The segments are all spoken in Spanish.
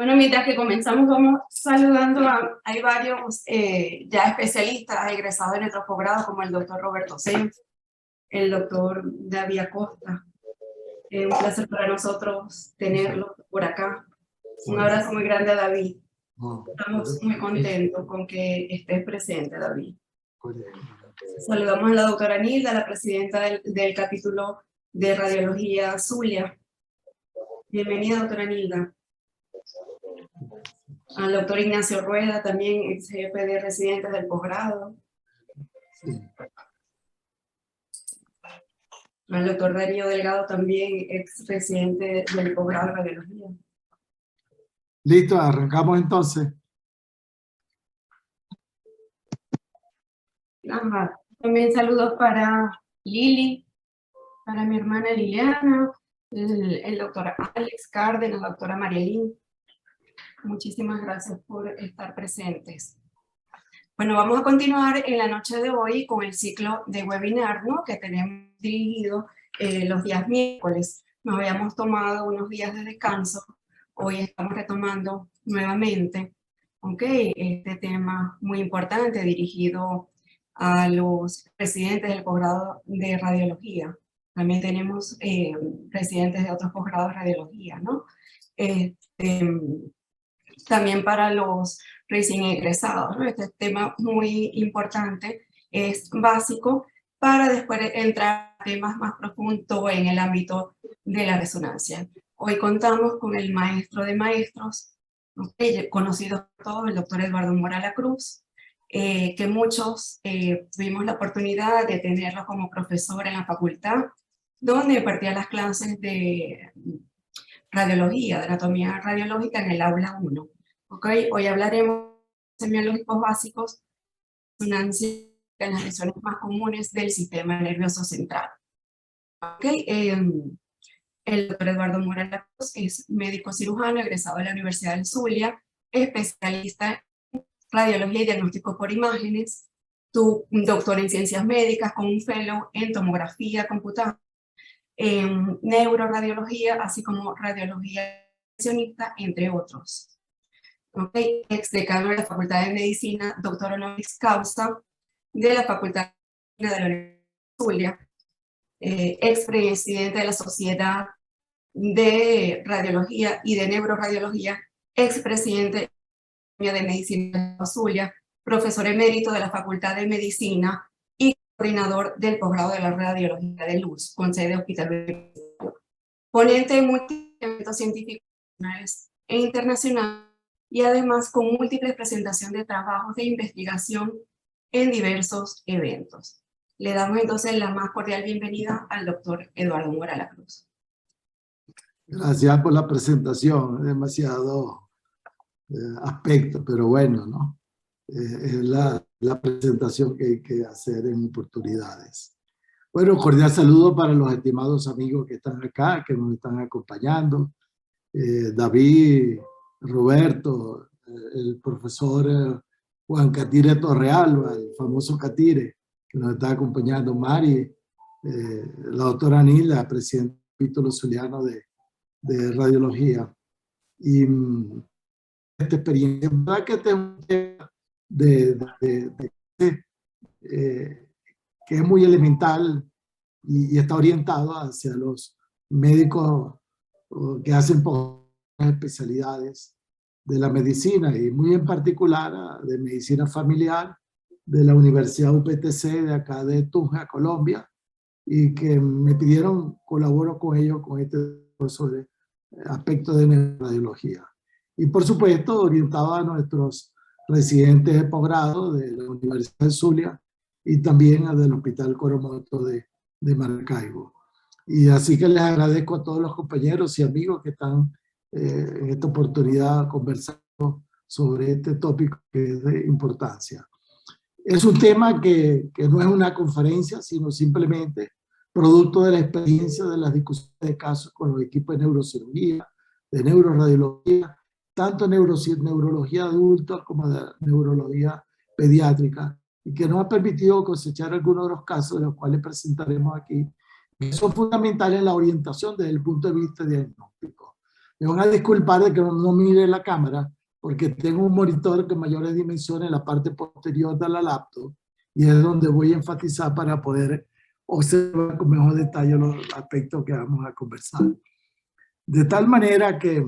Bueno, mientras que comenzamos, vamos saludando hay varios ya especialistas egresados de nuestro posgrado, como el doctor Roberto Senf, el doctor David Acosta. Un placer para nosotros tenerlo por acá. Un abrazo muy grande a David. Estamos muy contentos con que estés presente, David. Saludamos a la doctora Nilda, la presidenta del capítulo de Radiología Zulia. Bienvenida, doctora Nilda. Al doctor Ignacio Rueda, también ex jefe de residentes del posgrado. Al doctor Darío Delgado, también ex residente del posgrado de radiología. Listo, arrancamos entonces. Ajá. También saludos para Lili, para mi hermana Liliana, el doctor Alex Cárdenas, la doctora Marielín. Muchísimas gracias por estar presentes. Bueno, vamos a continuar en la noche de hoy con el ciclo de webinar, ¿no?, que tenemos dirigido los días miércoles. Nos habíamos tomado unos días de descanso. Hoy estamos retomando nuevamente, este tema muy importante dirigido a los residentes del posgrado de radiología. También tenemos residentes de otros posgrados de radiología, ¿no? También para los recién egresados, ¿no? Este tema muy importante, es básico para después entrar a temas más profundos en el ámbito de la resonancia. Hoy contamos con el maestro de maestros, conocido por todos, el doctor Eduardo Mora La Cruz, que muchos tuvimos la oportunidad de tenerlo como profesor en la facultad, donde impartía las clases de radiología, de anatomía radiológica en el aula 1. Hoy hablaremos de semiológicos básicos, resonancia en las lesiones más comunes del sistema nervioso central. El doctor Eduardo Mora La Cruz es médico cirujano egresado de la Universidad del Zulia, especialista en radiología y diagnóstico por imágenes, doctor en ciencias médicas con un fellow en tomografía computada, en neuroradiología, así como radiología intervencionista, entre otros. Ex decano de la Facultad de Medicina, doctor honoris causa de la Facultad de la Universidad de Zulia, ex presidente de la Sociedad de Radiología y de Neuroradiología, ex presidente de Medicina de Zulia, profesor emérito de la Facultad de Medicina y coordinador del posgrado de la Radiología de Luz, con sede hospitalaria. Ponente en múltiples eventos científicos nacionales e internacionales y además con múltiples presentaciones de trabajos de investigación en diversos eventos. Le damos entonces la más cordial bienvenida al doctor Eduardo Mora La Cruz. Gracias por la presentación, demasiado aspecto, pero bueno, ¿no? Es la presentación que hay que hacer en oportunidades. Bueno, cordial saludo para los estimados amigos que están acá, que nos están acompañando. David, Roberto, el profesor Juan Catire Torrealba, el famoso Catire, que nos está acompañando, Mari, la doctora Nila, presidenta del capítulo zuliano de radiología. Y esta experiencia, ¿verdad? Que este es un tema que es muy elemental y está orientado hacia los médicos que hacen especialidades de la medicina y muy en particular de medicina familiar de la Universidad UPTC de acá de Tunja, Colombia, y que me pidieron colaboro con ellos con este sobre aspectos de radiología. Y por supuesto orientado a nuestros residentes de posgrado de la Universidad de Zulia y también del Hospital Coromoto de Maracaibo. Y así que les agradezco a todos los compañeros y amigos que están en esta oportunidad conversando sobre este tópico que es de importancia. Es un tema que no es una conferencia, sino simplemente producto de la experiencia de las discusiones de casos con los equipos de neurocirugía, de neuroradiología, tanto neurología adulta como de neurología pediátrica, y que nos ha permitido cosechar algunos de los casos de los cuales presentaremos aquí, que son fundamentales en la orientación desde el punto de vista diagnóstico. Me van a disculpar de que no mire la cámara, porque tengo un monitor de mayores dimensiones en la parte posterior de la laptop, y es donde voy a enfatizar para poder observar con mejor detalle los aspectos que vamos a conversar. De tal manera que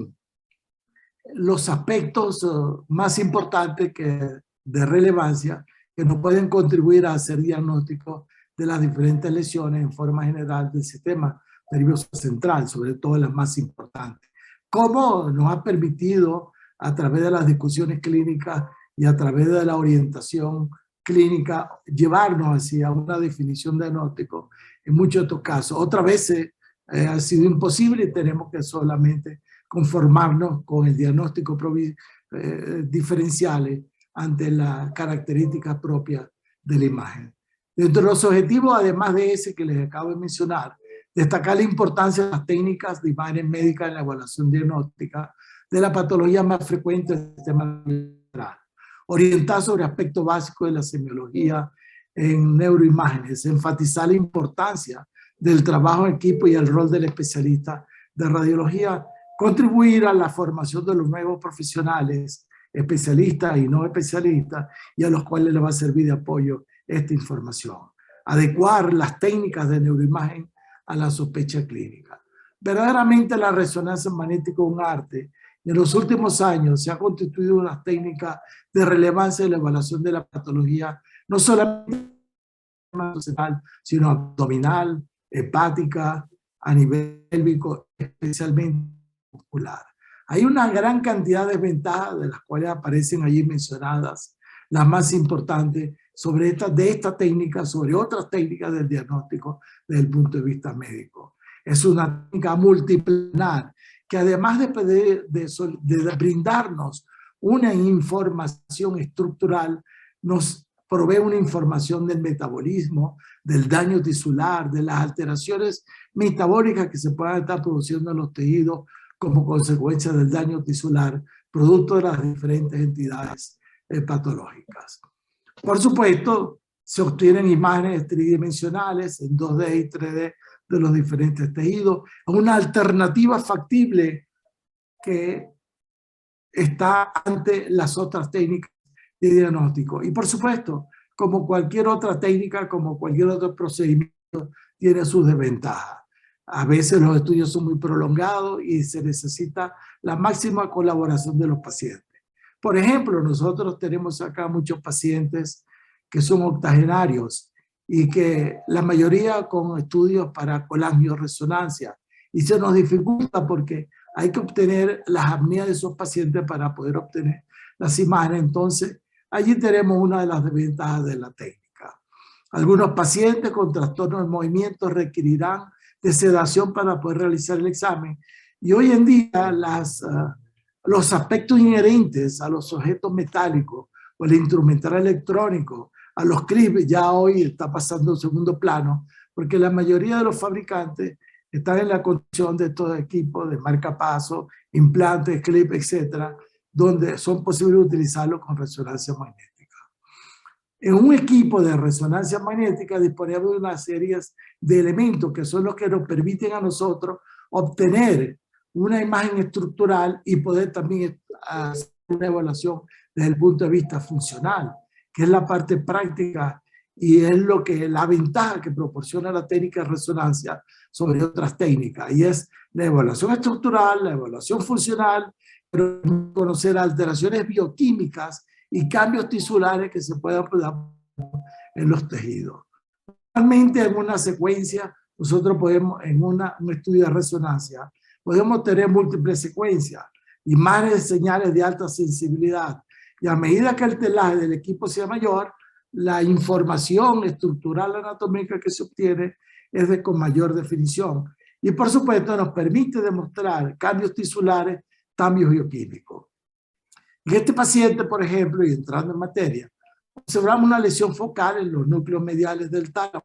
los aspectos más importantes de relevancia que nos pueden contribuir a hacer diagnóstico de las diferentes lesiones en forma general del sistema nervioso central, sobre todo las más importantes. Cómo nos ha permitido a través de las discusiones clínicas y a través de la orientación clínica llevarnos hacia una definición de diagnóstico en muchos de estos casos. Otras veces ha sido imposible y tenemos que solamente conformarnos con el diagnóstico diferenciales ante las características propias de la imagen. Dentro de los objetivos, además de ese que les acabo de mencionar, destacar la importancia de las técnicas de imágenes médicas en la evaluación diagnóstica de la patología más frecuente del sistema neural. Orientar sobre aspectos básicos de la semiología en neuroimágenes, enfatizar la importancia del trabajo en equipo y el rol del especialista de radiología, contribuir a la formación de los nuevos profesionales, especialistas y no especialistas, y a los cuales les va a servir de apoyo esta información. Adecuar las técnicas de neuroimagen a la sospecha clínica. Verdaderamente la resonancia magnética es un arte, y en los últimos años se ha constituido una técnica de relevancia en la evaluación de la patología, no solamente sino abdominal, hepática, a nivel pélvico, especialmente muscular. Hay una gran cantidad de ventajas de las cuales aparecen allí mencionadas, las más importantes de esta técnica, sobre otras técnicas del diagnóstico desde el punto de vista médico. Es una técnica multidisciplinar que además de brindarnos una información estructural, nos provee una información del metabolismo, del daño tisular, de las alteraciones metabólicas que se puedan estar produciendo en los tejidos como consecuencia del daño tisular, producto de las diferentes entidades patológicas. Por supuesto, se obtienen imágenes tridimensionales en 2D y 3D de los diferentes tejidos, una alternativa factible que está ante las otras técnicas de diagnóstico. Y por supuesto, como cualquier otra técnica, como cualquier otro procedimiento, tiene sus desventajas. A veces los estudios son muy prolongados y se necesita la máxima colaboración de los pacientes. Por ejemplo, nosotros tenemos acá muchos pacientes que son octogenarios y que la mayoría con estudios para colangioresonancia, y se nos dificulta porque hay que obtener las apneas de esos pacientes para poder obtener las imágenes. Entonces, allí tenemos una de las desventajas de la técnica. Algunos pacientes con trastornos de movimiento requerirán de sedación para poder realizar el examen. Y hoy en día los aspectos inherentes a los objetos metálicos o el instrumental electrónico, a los clips, ya hoy está pasando a segundo plano, porque la mayoría de los fabricantes están en la condición de estos equipos de marcapasos, implantes, clips, etcétera, donde son posibles utilizarlos con resonancia magnética. En un equipo de resonancia magnética disponemos de una serie de elementos que son los que nos permiten a nosotros obtener una imagen estructural y poder también hacer una evaluación desde el punto de vista funcional, que es la parte práctica y es la ventaja que proporciona la técnica de resonancia sobre otras técnicas, y es la evaluación estructural, la evaluación funcional, pero conocer alteraciones bioquímicas y cambios tisulares que se puedan dar en los tejidos. Normalmente en una secuencia, nosotros podemos, en un estudio de resonancia, podemos tener múltiples secuencias, imágenes de señales de alta sensibilidad, y a medida que el telaje del equipo sea mayor, la información estructural anatómica que se obtiene es con mayor definición. Y por supuesto nos permite demostrar cambios tisulares, cambios bioquímicos. En este paciente, por ejemplo, y entrando en materia, observamos una lesión focal en los núcleos mediales del tálamo,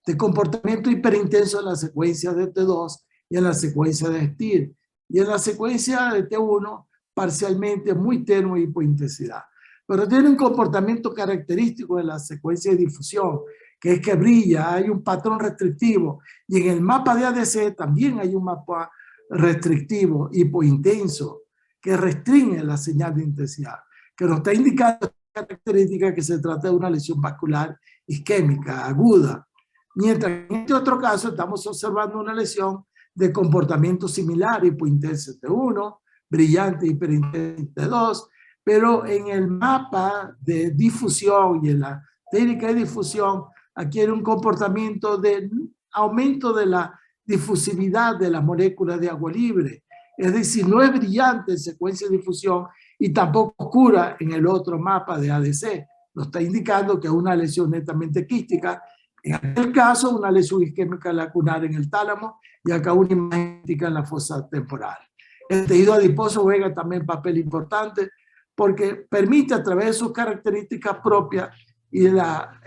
de comportamiento hiperintenso en la secuencia de T2 y en la secuencia de STIR, y en la secuencia de T1 parcialmente muy tenue hipointensidad. Pero tiene un comportamiento característico de la secuencia de difusión, que es que brilla, hay un patrón restrictivo, y en el mapa de ADC también hay un mapa restrictivo, hipointenso, que restringe la señal de intensidad, que nos está indicando característica que se trata de una lesión vascular isquémica, aguda. Mientras que en este otro caso estamos observando una lesión de comportamiento similar, hipointensa T1, brillante hiperintensa T2, pero en el mapa de difusión y en la técnica de difusión adquiere un comportamiento de aumento de la difusividad de las moléculas de agua libre. Es decir, no es brillante en secuencia de difusión y tampoco oscura en el otro mapa de ADC. Nos está indicando que es una lesión netamente quística. En aquel caso, una lesión isquémica lacunar en el tálamo y acá una imagen quística en la fosa temporal. El tejido adiposo juega también papel importante porque permite a través de sus características propias y la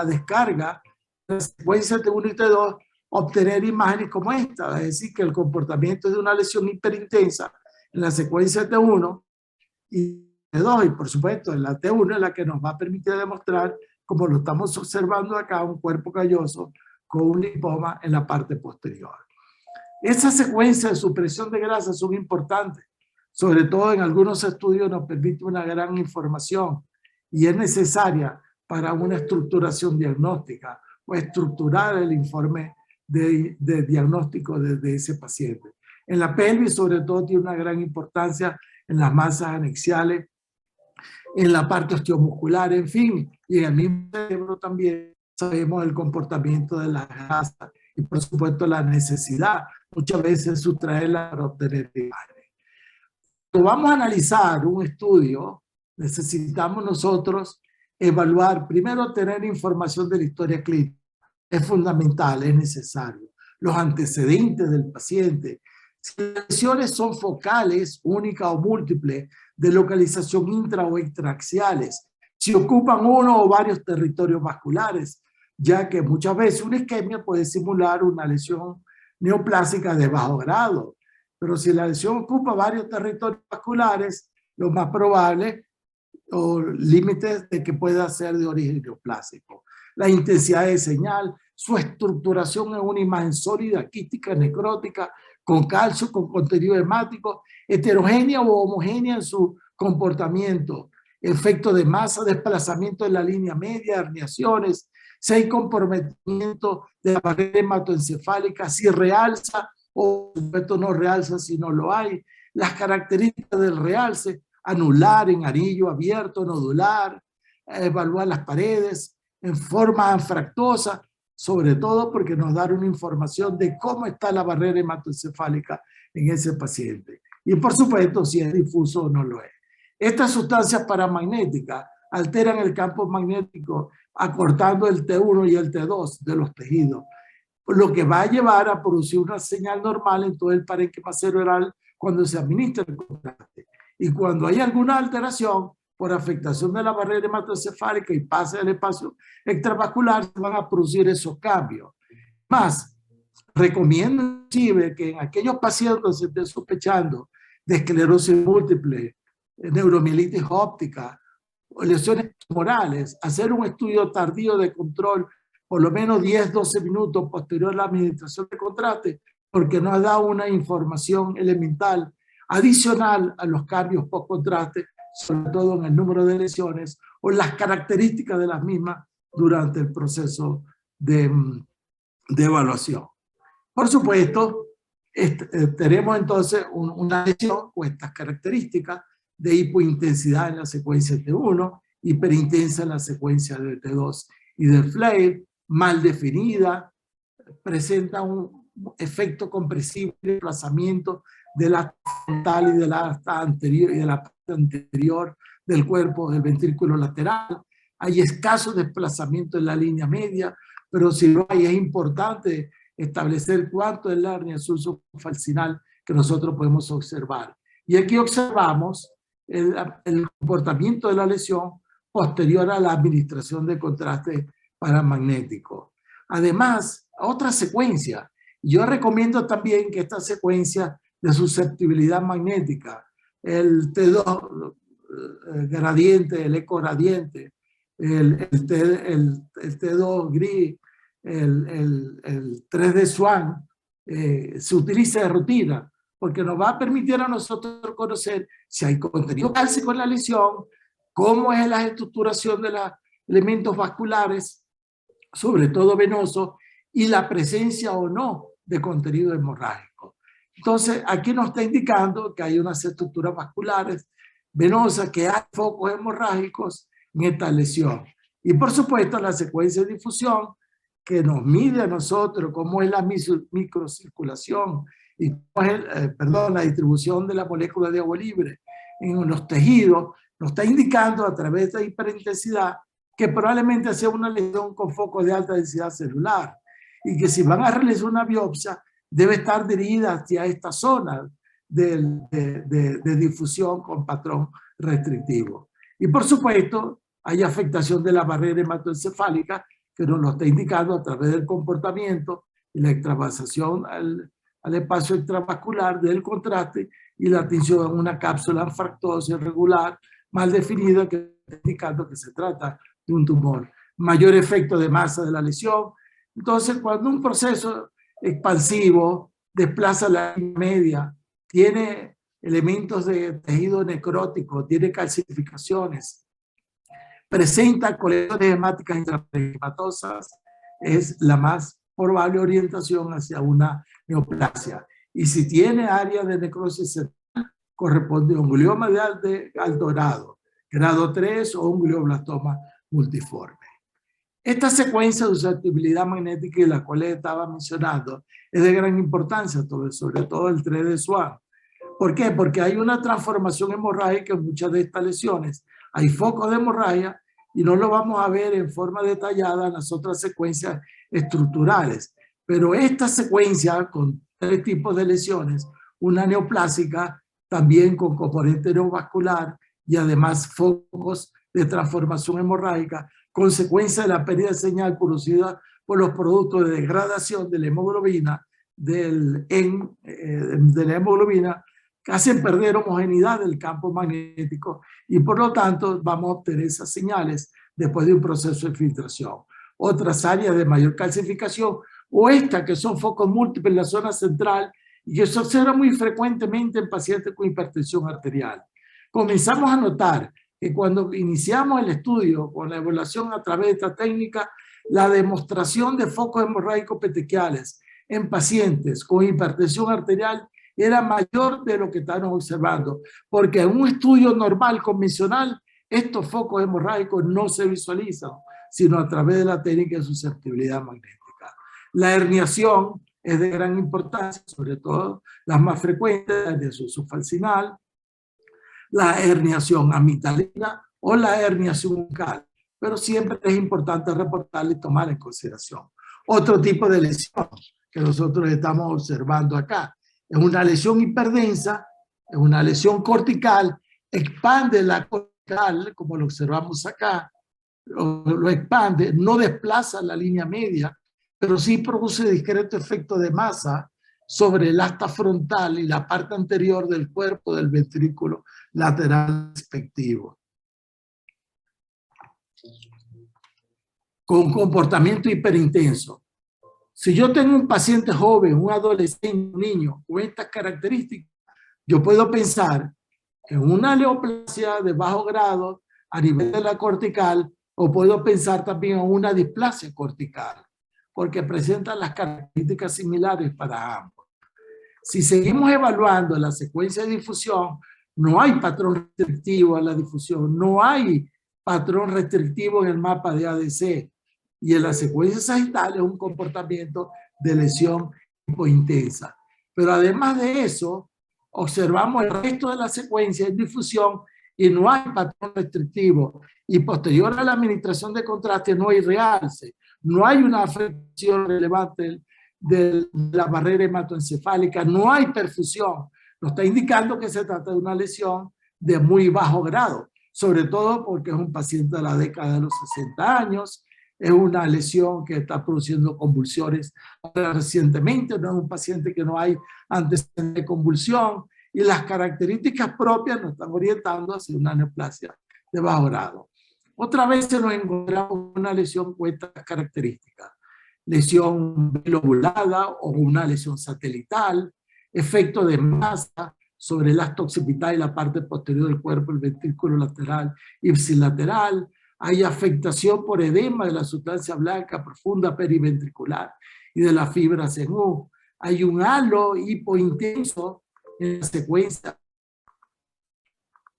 descarga de la secuencia T1 y T2 obtener imágenes como esta, es decir, que el comportamiento es de una lesión hiperintensa en la secuencia T1 y T2, y por supuesto en la T1 es la que nos va a permitir demostrar, como lo estamos observando acá, un cuerpo calloso con un lipoma en la parte posterior. Esas secuencias de supresión de grasa son importantes, sobre todo en algunos estudios nos permite una gran información y es necesaria para una estructuración diagnóstica o estructurar el informe de diagnóstico de ese paciente. En la pelvis, sobre todo, tiene una gran importancia en las masas anexiales, en la parte osteomuscular, en fin, y en el mismo cerebro también sabemos el comportamiento de la grasa y, por supuesto, la necesidad muchas veces sustraerla para obtener imágenes. Cuando vamos a analizar un estudio, necesitamos nosotros evaluar, primero tener información de la historia clínica. Es fundamental, es necesario. Los antecedentes del paciente. Si las lesiones son focales, únicas o múltiples, de localización intra o extraaxiales. Si ocupan uno o varios territorios vasculares, ya que muchas veces una isquemia puede simular una lesión neoplásica de bajo grado. Pero si la lesión ocupa varios territorios vasculares, lo más probable o límites de que pueda ser de origen neoplásico. La intensidad de señal, su estructuración en una imagen sólida, quística, necrótica, con calcio, con contenido hemático, heterogénea o homogénea en su comportamiento, efecto de masa, desplazamiento de la línea media, herniaciones, si hay comprometimiento de la barrera hematoencefálica, si realza o por supuesto no realza si no lo hay, las características del realce, anular, en anillo abierto, nodular, evaluar las paredes en forma anfractuosa, sobre todo porque nos da una información de cómo está la barrera hematoencefálica en ese paciente. Y por supuesto, si es difuso o no lo es. Estas sustancias paramagnéticas alteran el campo magnético acortando el T1 y el T2 de los tejidos, lo que va a llevar a producir una señal normal en todo el parénquima cerebral cuando se administra el contraste. Y cuando hay alguna alteración por afectación de la barrera hematoencefálica y pase del espacio extravascular, se van a producir esos cambios. Más, recomiendo inclusive que en aquellos pacientes que se estén sospechando de esclerosis múltiple, neuromielitis óptica o lesiones tumorales, hacer un estudio tardío de control por lo menos 10-12 minutos posterior a la administración de contraste, porque nos da una información elemental adicional a los cambios post-contraste, sobre todo en el número de lesiones o las características de las mismas durante el proceso de evaluación. Por supuesto, tenemos entonces una lesión con estas características de hipointensidad en la secuencia T1, hiperintensa en la secuencia de T2 y del FLAIR, mal definida, presenta un efecto compresivo de desplazamiento de la frontal y de la anterior y de la parte anterior del cuerpo del ventrículo lateral. Hay escaso desplazamiento en la línea media, pero si no hay, es importante establecer cuánto es la hernia sulcofalcinal que nosotros podemos observar. Y aquí observamos el comportamiento de la lesión posterior a la administración de contraste paramagnético. Además, otra secuencia. Yo recomiendo también que esta secuencia de susceptibilidad magnética, el T2 gradiente, el eco gradiente, el T2 gris, el 3D Swan se utilice de rutina, porque nos va a permitir a nosotros conocer si hay contenido cálcico en la lesión, cómo es la estructuración de los elementos vasculares, sobre todo venosos, y la presencia o no de contenido hemorrágico. Entonces, aquí nos está indicando que hay unas estructuras vasculares venosas, que hay focos hemorrágicos en esta lesión. Y por supuesto, la secuencia de difusión que nos mide a nosotros cómo es la microcirculación y cómo es la distribución de la molécula de agua libre en los tejidos, nos está indicando a través de la hiperintensidad que probablemente sea una lesión con focos de alta densidad celular y que si van a realizar una biopsia debe estar dirigida hacia esta zona de difusión con patrón restrictivo. Y por supuesto hay afectación de la barrera hematoencefálica que nos lo está indicando a través del comportamiento y la extravasación al espacio extravascular del contraste y la tinción en una cápsula anfractuosa irregular mal definida que está indicando que se trata de un tumor. Mayor efecto de masa de la lesión. Entonces, cuando un proceso expansivo desplaza la línea media, tiene elementos de tejido necrótico, tiene calcificaciones, presenta colecciones hemáticas intrahematosas, es la más probable orientación hacia una neoplasia. Y si tiene área de necrosis central, corresponde a un glioma de alto grado 3 o un glioblastoma multiforme. Esta secuencia de susceptibilidad magnética de la cual estaba mencionando es de gran importancia, sobre todo el 3 de Swan. ¿Por qué? Porque hay una transformación hemorrágica en muchas de estas lesiones. Hay focos de hemorragia y no lo vamos a ver en forma detallada en las otras secuencias estructurales. Pero esta secuencia con 3 tipos de lesiones, una neoplásica, también con componente neovascular y además focos de transformación hemorrágica, consecuencia de la pérdida de señal producida por los productos de degradación de la hemoglobina, de la hemoglobina, que hacen perder homogeneidad del campo magnético y por lo tanto vamos a obtener esas señales después de un proceso de filtración. Otras áreas de mayor calcificación o estas que son focos múltiples en la zona central y que se observa muy frecuentemente en pacientes con hipertensión arterial. Comenzamos a notar que cuando iniciamos el estudio con la evaluación a través de esta técnica, la demostración de focos hemorrágicos petequiales en pacientes con hipertensión arterial era mayor de lo que estamos observando, porque en un estudio normal, convencional, estos focos hemorrágicos no se visualizan, sino a través de la técnica de susceptibilidad magnética. La herniación es de gran importancia, sobre todo las más frecuentes, la herniación subfalcinal, la herniación amigdalina o la herniación bucal, pero siempre es importante reportarla y tomar en consideración. Otro tipo de lesión que nosotros estamos observando acá es una lesión hiperdensa, es una lesión cortical, expande la cortical, como lo observamos acá, lo expande, no desplaza la línea media, pero sí produce discreto efecto de masa sobre el asta frontal y la parte anterior del cuerpo del ventrículo lateral respectivo. Con comportamiento hiperintenso. Si yo tengo un paciente joven, un adolescente, un niño con estas características, yo puedo pensar en una neoplasia de bajo grado a nivel de la cortical o puedo pensar también en una displasia cortical, porque presentan las características similares para ambos. Si seguimos evaluando la secuencia de difusión, no hay patrón restrictivo a la difusión, no hay patrón restrictivo en el mapa de ADC, y en la secuencia sagital es un comportamiento de lesión hipointensa. Pero además de eso, observamos el resto de la secuencia de difusión y no hay patrón restrictivo. Y posterior a la administración de contraste no hay realce, no hay una afección relevante de la barrera hematoencefálica, no hay perfusión. Nos está indicando que se trata de una lesión de muy bajo grado, sobre todo porque es un paciente de la década de los 60 años, es una lesión que está produciendo convulsiones recientemente, no es un paciente que no hay antecedentes de convulsión, y las características propias nos están orientando hacia una neoplasia de bajo grado. Otra vez nos encontramos una lesión con estas características. lesión bilobulada o una lesión satelital, efecto de masa sobre el acto occipital y la parte posterior del cuerpo, el ventrículo lateral ipsilateral. Hay afectación por edema de la sustancia blanca profunda periventricular y de las fibras en U. Hay un halo hipointenso en la secuencia.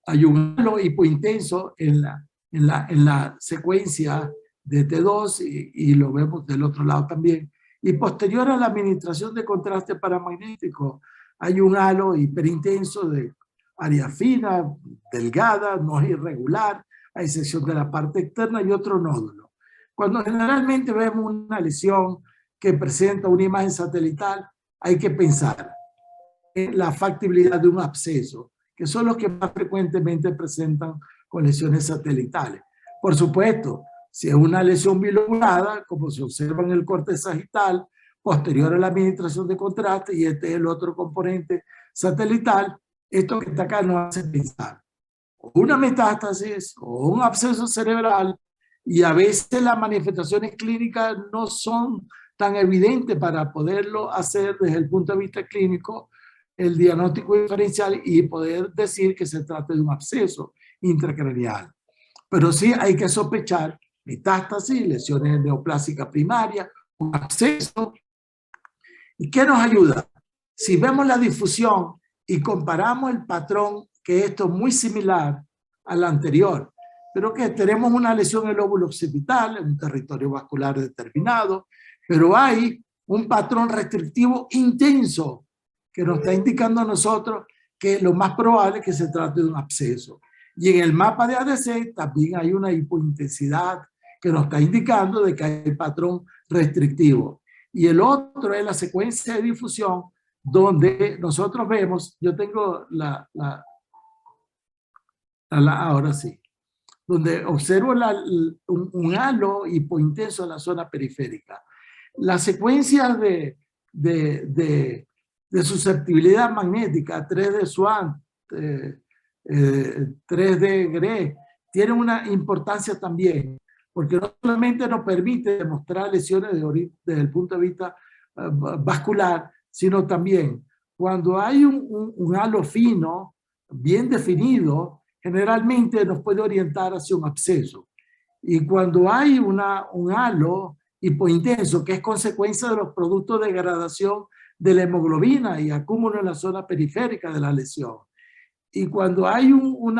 Hay un halo hipointenso en la secuencia de T2 y lo vemos del otro lado también. Y posterior a la administración de contraste paramagnético, hay un halo hiperintenso de área fina, delgada, no es irregular, a excepción de la parte externa y otro nódulo. Cuando generalmente vemos una lesión que presenta una imagen satelital, hay que pensar en la factibilidad de un absceso, que son los que más frecuentemente presentan con lesiones satelitales. Por supuesto, si es una lesión bilobulada, como se observa en el corte sagital, posterior a la administración de contraste, y este es el otro componente satelital, esto que está acá nos hace pensar o una metástasis o un absceso cerebral, y a veces las manifestaciones clínicas no son tan evidentes para poderlo hacer desde el punto de vista clínico, el diagnóstico diferencial y poder decir que se trata de un absceso intracraneal. Pero sí hay que sospechar metástasis, lesiones neoplásicas primarias, un absceso. ¿Y qué nos ayuda? Si vemos la difusión y comparamos el patrón, que esto es muy similar al anterior, pero que tenemos una lesión en el lóbulo occipital, en un territorio vascular determinado, pero hay un patrón restrictivo intenso que nos está indicando a nosotros que lo más probable es que se trate de un absceso. Y en el mapa de ADC también hay una hipointensidad que nos está indicando de que hay patrón restrictivo. Y el otro es la secuencia de difusión, donde nosotros vemos, yo tengo ahora sí, donde observo un halo hipointenso en la zona periférica. Las secuencias de susceptibilidad magnética, 3D Swan, 3D Gray, tienen una importancia también, porque no solamente nos permite demostrar lesiones desde el punto de vista vascular, sino también cuando hay un halo fino, bien definido, generalmente nos puede orientar hacia un absceso. Y cuando hay un halo hipointenso, que es consecuencia de los productos de degradación de la hemoglobina y acúmulo en la zona periférica de la lesión. Y cuando hay un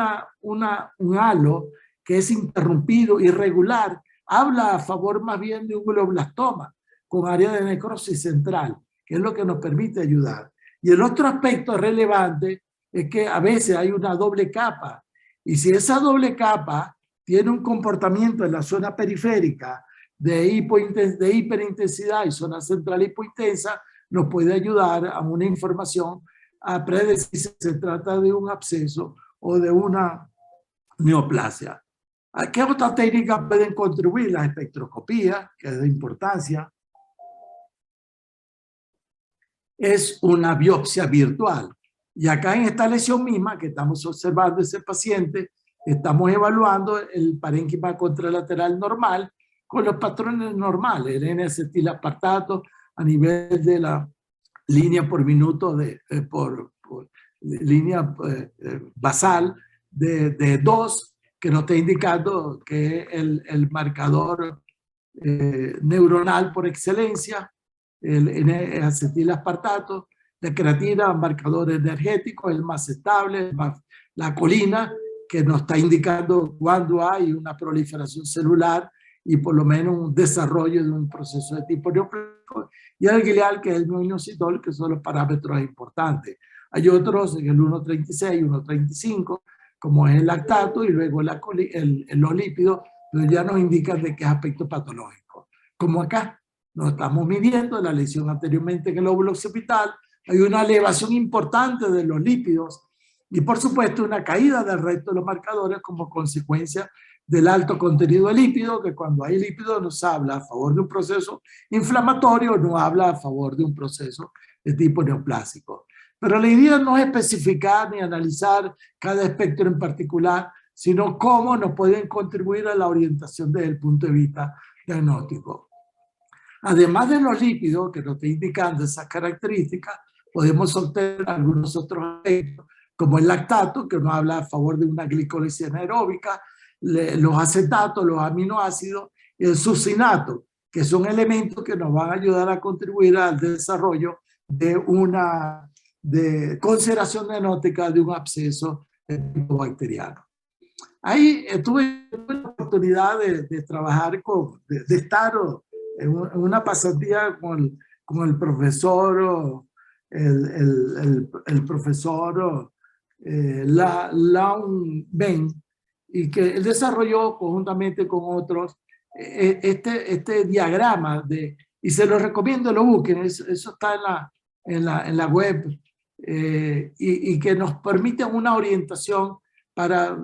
halo que es interrumpido, irregular, habla a favor más bien de un glioblastoma con área de necrosis central, que es lo que nos permite ayudar. Y el otro aspecto relevante es que a veces hay una doble capa, y si esa doble capa tiene un comportamiento en la zona periférica de hiperintensidad y zona central hipointensa, nos puede ayudar a una información a predecir si se trata de un absceso o de una neoplasia. ¿A qué otras técnicas pueden contribuir? La espectroscopía, que es de importancia. Es una biopsia virtual. Y acá en esta lesión misma que estamos observando ese paciente, estamos evaluando el parénquima contralateral normal con los patrones normales, el N-acetilaspartato a nivel de la línea por minuto, por línea basal de 2, que nos está indicando que es el marcador neuronal por excelencia, el N-acetilaspartato, la creatina, marcador energético, el más estable, la colina, que nos está indicando cuando hay una proliferación celular y por lo menos un desarrollo de un proceso de tipo neoplásico, y el glial, que es el mioinositol, que son los parámetros importantes. Hay otros en el 1.36, 1.35, como es el lactato, y luego los lípidos, pero ya nos indican de qué aspecto patológico. Como acá, nos estamos midiendo la lesión anteriormente en el lóbulo occipital, hay una elevación importante de los lípidos y por supuesto una caída del resto de los marcadores como consecuencia del alto contenido de lípido, que cuando hay lípido nos habla a favor de un proceso inflamatorio, no habla a favor de un proceso de tipo neoplásico. Pero la idea no es especificar ni analizar cada espectro en particular, sino cómo nos pueden contribuir a la orientación desde el punto de vista diagnóstico. Además de los lípidos, que nos está indicando esas características, podemos obtener algunos otros efectos, como el lactato, que nos habla a favor de una glicólisis anaeróbica, los acetatos, los aminoácidos, y el succinato, que son elementos que nos van a ayudar a contribuir al desarrollo de una consideración diagnóstica de un absceso bacteriano. Ahí tuve la oportunidad de trabajar de estar en una pasantía con el profesor, el profesor Laun Ben, y que él desarrolló conjuntamente con otros este diagrama y se lo recomiendo, lo busquen, eso está en la web, y que nos permite una orientación para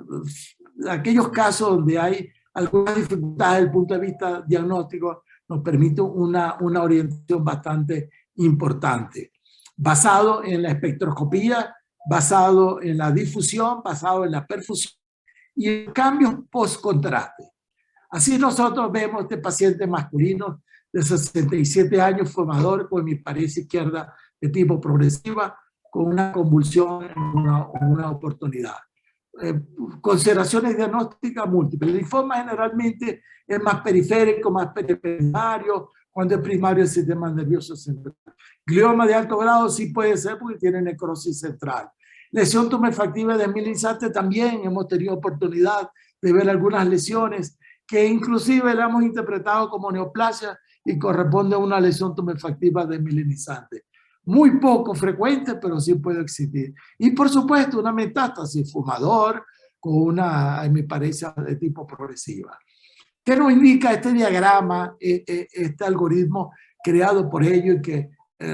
aquellos casos donde hay algunas dificultades desde el punto de vista diagnóstico, nos permite una orientación bastante importante, basado en la espectroscopía, basado en la difusión, basado en la perfusión y en cambios post-contraste. Así nosotros vemos este paciente masculino de 67 años, formador con hemisferia izquierda de tipo progresiva, con una convulsión en una oportunidad. Consideraciones diagnósticas múltiples. El linfoma generalmente es más periférico, más primario, cuando es primario el sistema nervioso central. Glioma de alto grado sí puede ser porque tiene necrosis central. Lesión tumefactiva de desmielinizante también hemos tenido oportunidad de ver algunas lesiones que inclusive la hemos interpretado como neoplasia y corresponde a una lesión tumefactiva desmielinizante. Muy poco frecuente, pero sí puede existir. Y por supuesto una metástasis fumador con una hemiparesia de tipo progresiva. ¿Qué nos indica este diagrama, este algoritmo creado por ellos y que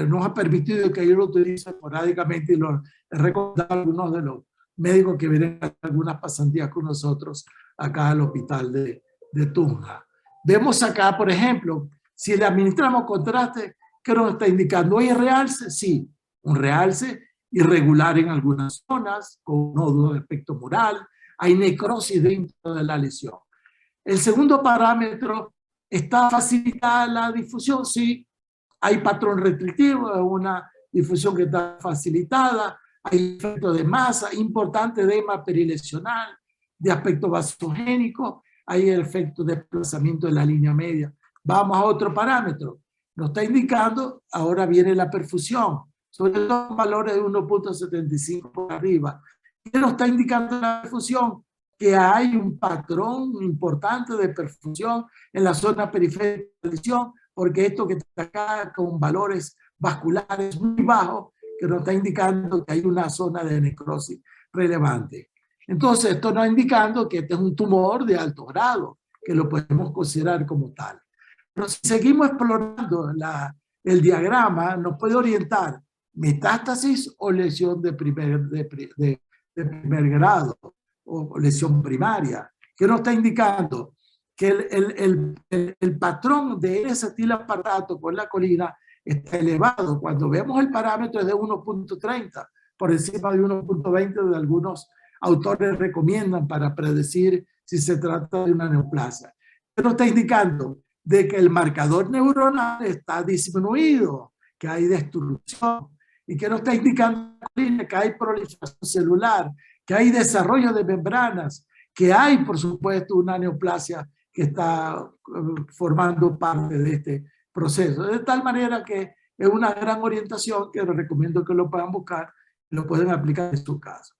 nos ha permitido que yo lo utilice esporádicamente y lo he recomendado a algunos de los médicos que vienen a algunas pasantías con nosotros acá al hospital de Tunja? Vemos acá, por ejemplo, si le administramos contraste, ¿qué nos está indicando? ¿Hay realce? Sí, un realce irregular en algunas zonas, con nódulo de aspecto mural, hay necrosis dentro de la lesión. El segundo parámetro, ¿está facilitada la difusión? Sí, hay patrón restrictivo, es una difusión que está facilitada, hay efecto de masa, importante edema perilesional, de aspecto vasogénico, hay el efecto de desplazamiento de la línea media. Vamos a otro parámetro. Nos está indicando, ahora viene la perfusión, sobre todo valores de 1.75 por arriba. ¿Qué nos está indicando la perfusión? Que hay un patrón importante de perfusión en la zona periférica de la lesión, porque esto que está acá con valores vasculares muy bajos, que nos está indicando que hay una zona de necrosis relevante. Entonces, esto nos está indicando que este es un tumor de alto grado, que lo podemos considerar como tal. Pero si seguimos explorando el diagrama, nos puede orientar metástasis o lesión de primer grado o lesión primaria. ¿Qué nos está indicando? Que el patrón de N-acetilaparato con la colina está elevado. Cuando vemos el parámetro es de 1.30, por encima de 1.20 de algunos autores recomiendan para predecir si se trata de una neoplasia. ¿Qué nos está indicando? De que el marcador neuronal está disminuido, que hay destrucción, y que nos está indicando que hay proliferación celular, que hay desarrollo de membranas, que hay, por supuesto, una neoplasia que está formando parte de este proceso. De tal manera que es una gran orientación que les recomiendo que lo puedan buscar y lo pueden aplicar en su caso.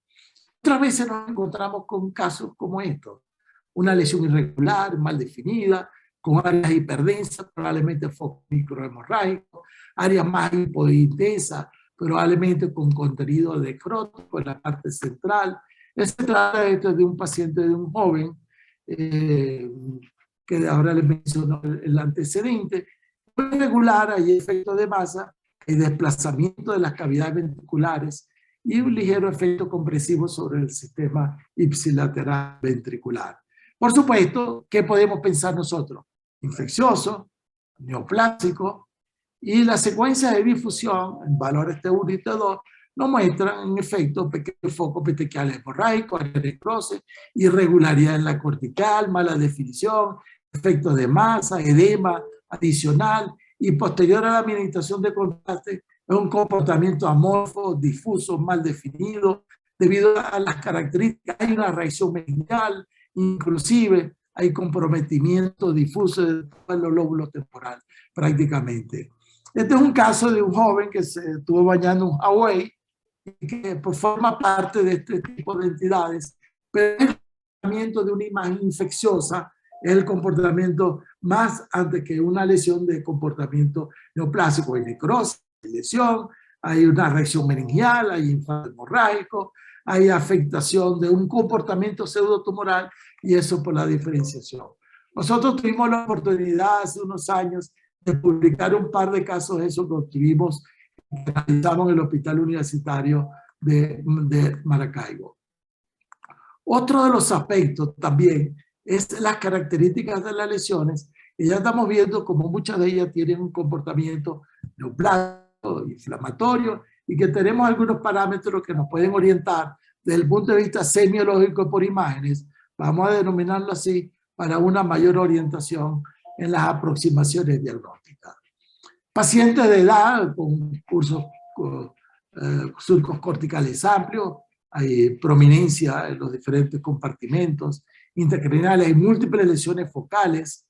Otras veces nos encontramos con casos como estos. Una lesión irregular, mal definida, con áreas hiperdensas, probablemente foco microhemorrágico, áreas más hipointensas, probablemente con contenido necrótico en la parte central. Se trata de un paciente, de un joven, que ahora les menciono el antecedente. Irregular, hay efecto de masa, hay desplazamiento de las cavidades ventriculares y un ligero efecto compresivo sobre el sistema ipsilateral ventricular. Por supuesto, ¿qué podemos pensar nosotros? Infeccioso, neoplásico, y la secuencia de difusión en valores T1 y T2 nos muestran en efecto pequeños focos petequiales hemorrágicos, necrosis, irregularidad en la cortical, mala definición, efectos de masa, edema adicional y posterior a la administración de contraste es un comportamiento amorfo, difuso, mal definido, debido a las características. Hay una reacción meningial, inclusive hay comprometimiento difuso de todos los lóbulos temporales, prácticamente. Este es un caso de un joven que se estuvo bañando en Hawái y que pues, forma parte de este tipo de entidades, pero el comportamiento de una imagen infecciosa es el comportamiento más antes que una lesión de comportamiento neoplásico. Hay necrosis, hay lesión, hay una reacción meningial, hay infarto hemorrágico, hay afectación de un comportamiento pseudotumoral y eso por la diferenciación. Nosotros tuvimos la oportunidad hace unos años de publicar un par de casos de eso que obtuvimos, que realizamos en el Hospital Universitario de Maracaibo. Otro de los aspectos también es las características de las lesiones, y ya estamos viendo como muchas de ellas tienen un comportamiento neoplásico, inflamatorio, y que tenemos algunos parámetros que nos pueden orientar desde el punto de vista semiológico por imágenes, vamos a denominarlo así, para una mayor orientación en las aproximaciones diagnósticas. Pacientes de edad con cursos surcos corticales amplios, hay prominencia en los diferentes compartimentos intracraneales, hay múltiples lesiones focales,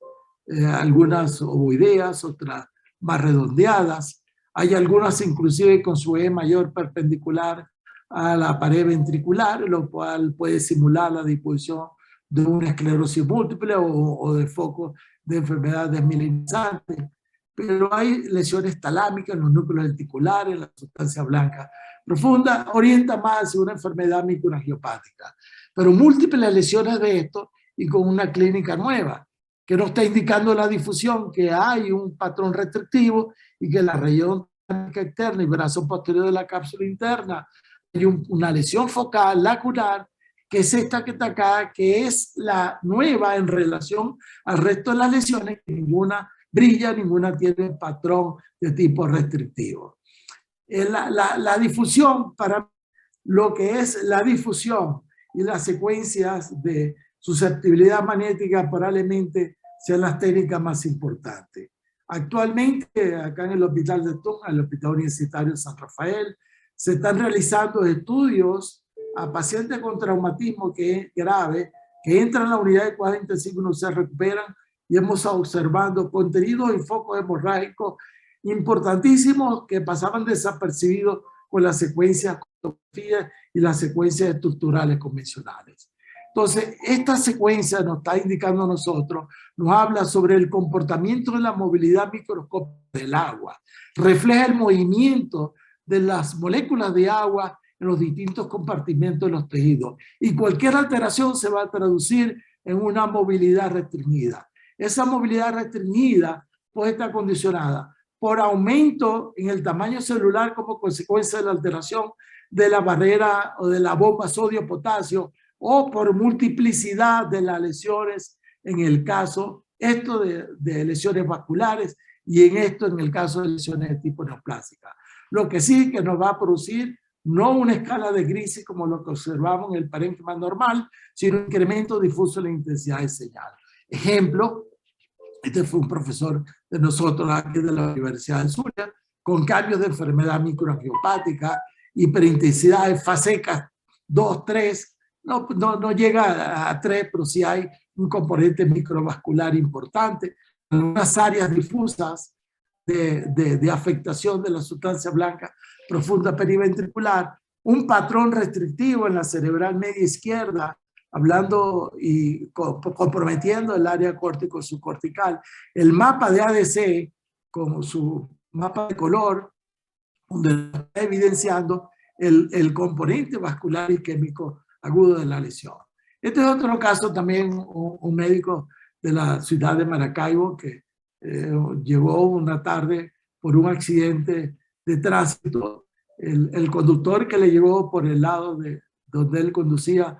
algunas ovoideas, otras más redondeadas, hay algunas inclusive con su E mayor perpendicular a la pared ventricular, lo cual puede simular la disposición de una esclerosis múltiple o de foco de enfermedad desmielinizante. Pero hay lesiones talámicas en los núcleos lenticulares, en la sustancia blanca profunda, orienta más hacia una enfermedad microangiopática. Pero múltiples lesiones de esto y con una clínica nueva, que no está indicando la difusión, que hay un patrón restrictivo y que la región externa y brazo posterior de la cápsula interna hay una lesión focal lacunar, que es esta que está acá, que es la nueva en relación al resto de las lesiones, que ninguna brilla, ninguna tiene patrón de tipo restrictivo. La difusión, para lo que es la difusión y las secuencias de susceptibilidad magnética, probablemente sean las técnicas más importantes. Actualmente, acá en el Hospital de Tunja, el Hospital Universitario de San Rafael, se están realizando estudios a pacientes con traumatismo que es grave, que entran a la unidad de cuidados intensivos y no se recuperan, y hemos observado contenidos y focos hemorrágicos importantísimos que pasaban desapercibidos con las secuencias y las secuencias estructurales convencionales. Entonces, esta secuencia nos está indicando a nosotros, nos habla sobre el comportamiento de la movilidad microscópica del agua, refleja el movimiento de las moléculas de agua en los distintos compartimentos de los tejidos, y cualquier alteración se va a traducir en una movilidad restringida. Esa movilidad restringida puede estar condicionada por aumento en el tamaño celular como consecuencia de la alteración de la barrera o de la bomba sodio-potasio, o por multiplicidad de las lesiones, en el caso esto de lesiones vasculares, y en esto en el caso de lesiones de tipo neoplásica. Lo que sí que nos va a producir no una escala de Grisi como lo que observamos en el parénquima normal, sino un incremento difuso en la intensidad de señal. Ejemplo, este fue un profesor de nosotros aquí de la Universidad de Zulia, con cambios de enfermedad microangiopática, hiperintensidad de FASECA 2, 3, no llega a 3, pero sí hay un componente microvascular importante, en unas áreas difusas de afectación de la sustancia blanca profunda periventricular, un patrón restrictivo en la cerebral media izquierda, hablando y comprometiendo el área córtico subcortical. El mapa de ADC, como su mapa de color, donde está evidenciando el componente vascular y químico agudo de la lesión. Este es otro caso también, un médico de la ciudad de Maracaibo que llegó una tarde por un accidente de tránsito. El conductor que le llevó por el lado de donde él conducía,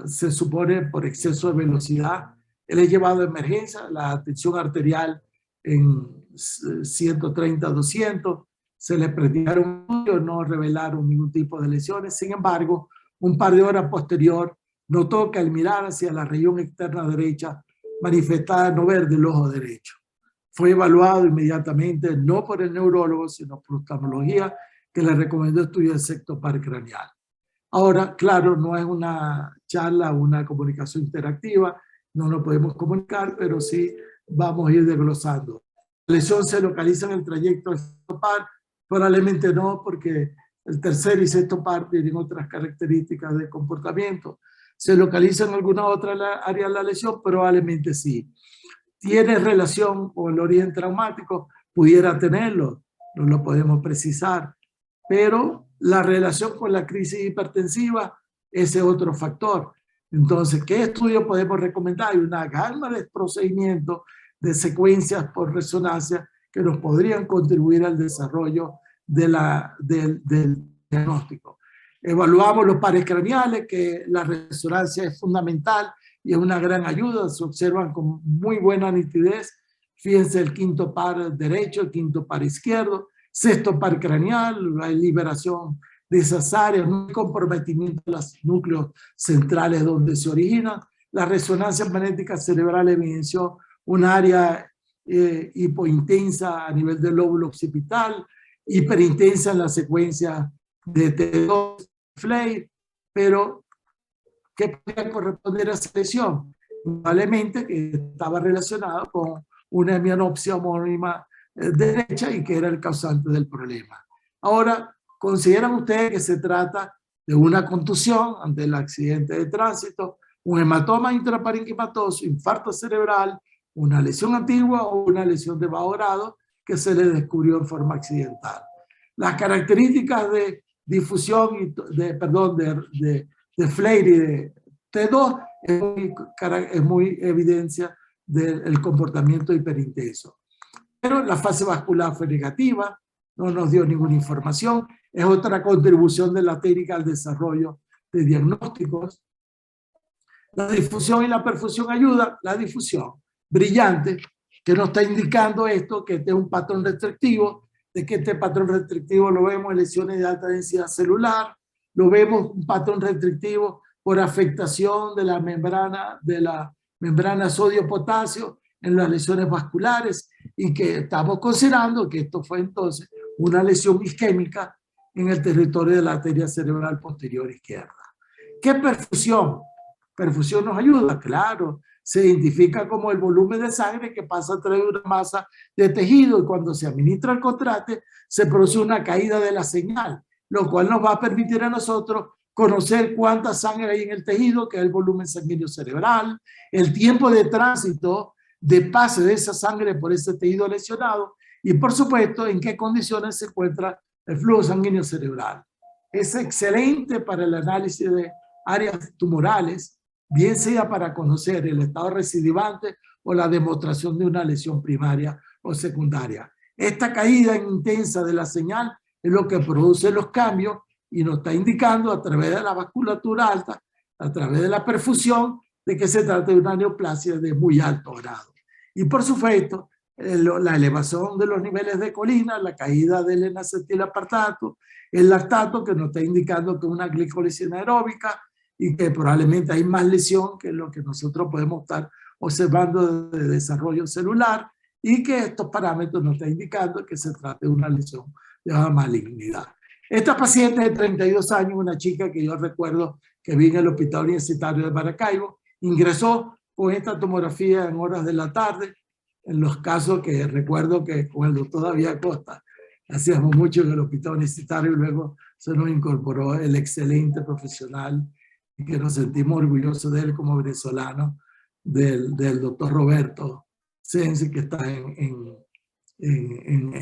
se supone por exceso de velocidad, él es llevado a emergencia, la tensión arterial en 130, 200, se le prendieron, no revelaron ningún tipo de lesiones. Sin embargo, un par de horas posterior, notó que al mirar hacia la región externa derecha, manifestaba no ver del ojo derecho. fue evaluado inmediatamente, no por el neurólogo, sino por oftalmología, que le recomendó estudiar el sexto par craneal. Ahora, claro, no es una charla, una comunicación interactiva, no nos podemos comunicar, pero sí vamos a ir desglosando. La lesión se localiza en el trayecto del sexto par, probablemente no, porque el tercer y sexto par tienen otras características de comportamiento. ¿Se localiza en alguna otra área de la lesión? Probablemente sí. ¿Tiene relación con el origen traumático? Pudiera tenerlo, no lo podemos precisar, pero la relación con la crisis hipertensiva, ese es otro factor. Entonces, ¿qué estudio podemos recomendar? Hay una gama de procedimientos, de secuencias por resonancia que nos podrían contribuir al desarrollo del diagnóstico. Evaluamos los pares craneales, que la resonancia es fundamental y es una gran ayuda, se observan con muy buena nitidez. Fíjense el quinto par derecho, el quinto par izquierdo, sexto par craneal, la liberación de esas áreas, no hay comprometimiento de los núcleos centrales donde se originan. La resonancia magnética cerebral evidenció un área hipointensa a nivel del lóbulo occipital, hiperintensa en la secuencia de T2, Flay, pero ¿qué podría corresponder a esa lesión? Probablemente que estaba relacionado con una hemianopsia homónima derecha y que era el causante del problema. Ahora, ¿consideran ustedes que se trata de una contusión ante el accidente de tránsito, un hematoma intraparenquimatoso, infarto cerebral, una lesión antigua o una lesión de bajo grado que se le descubrió en forma accidental? Las características de difusión y de Flare y de T2 es muy evidencia del comportamiento hiperintenso. Pero la fase vascular fue negativa, no nos dio ninguna información, es otra contribución de la técnica al desarrollo de diagnósticos. La difusión y la perfusión ayuda, la difusión brillante, que nos está indicando esto, que este es un patrón restrictivo, de que este patrón restrictivo lo vemos en lesiones de alta densidad celular, lo vemos un patrón restrictivo por afectación de la membrana sodio-potasio en las lesiones vasculares, y que estamos considerando que esto fue entonces una lesión isquémica en el territorio de la arteria cerebral posterior izquierda. ¿Qué perfusión? Perfusión nos ayuda, claro. Se identifica como el volumen de sangre que pasa a través de una masa de tejido, y cuando se administra el contraste se produce una caída de la señal, lo cual nos va a permitir a nosotros conocer cuánta sangre hay en el tejido, que es el volumen sanguíneo cerebral, el tiempo de tránsito de pase de esa sangre por ese tejido lesionado, y por supuesto en qué condiciones se encuentra el flujo sanguíneo cerebral. Es excelente para el análisis de áreas tumorales, bien sea para conocer el estado recidivante o la demostración de una lesión primaria o secundaria. Esta caída intensa de la señal es lo que produce los cambios y nos está indicando a través de la vasculatura alta, a través de la perfusión, de que se trata de una neoplasia de muy alto grado. Y por supuesto, la elevación de los niveles de colina, la caída del N-acetilapartato, el lactato, que nos está indicando que es una glicólisis anaeróbica y que probablemente hay más lesión que lo que nosotros podemos estar observando de desarrollo celular, y que estos parámetros nos están indicando que se trata de una lesión de baja malignidad. Esta paciente de 32 años, una chica que yo recuerdo que vi en el Hospital Universitario de Maracaibo, ingresó con esta tomografía en horas de la tarde, en los casos que recuerdo que con el doctor David Acosta hacíamos mucho en el Hospital Universitario, y luego se nos incorporó el excelente profesional y que nos sentimos orgullosos de él como venezolano, del doctor Roberto Sensi, que está en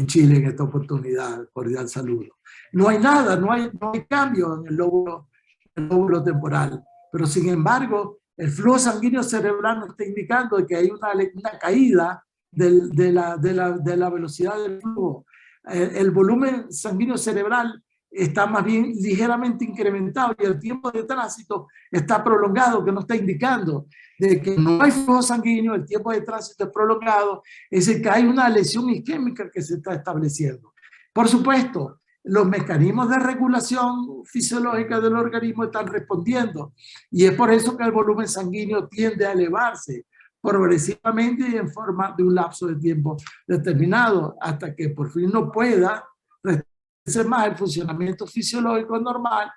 Chile en esta oportunidad. Cordial saludo. No hay nada, no hay cambio en el lóbulo temporal, pero sin embargo el flujo sanguíneo cerebral nos está indicando que hay una caída de la velocidad del flujo. El volumen sanguíneo cerebral está más bien ligeramente incrementado, y el tiempo de tránsito está prolongado, que nos está indicando de que no hay flujo sanguíneo, el tiempo de tránsito es prolongado, es decir, que hay una lesión isquémica que se está estableciendo. Por supuesto, los mecanismos de regulación fisiológica del organismo están respondiendo, y es por eso que el volumen sanguíneo tiende a elevarse, progresivamente y en forma de un lapso de tiempo determinado, hasta que por fin no pueda restablecer más el funcionamiento fisiológico normal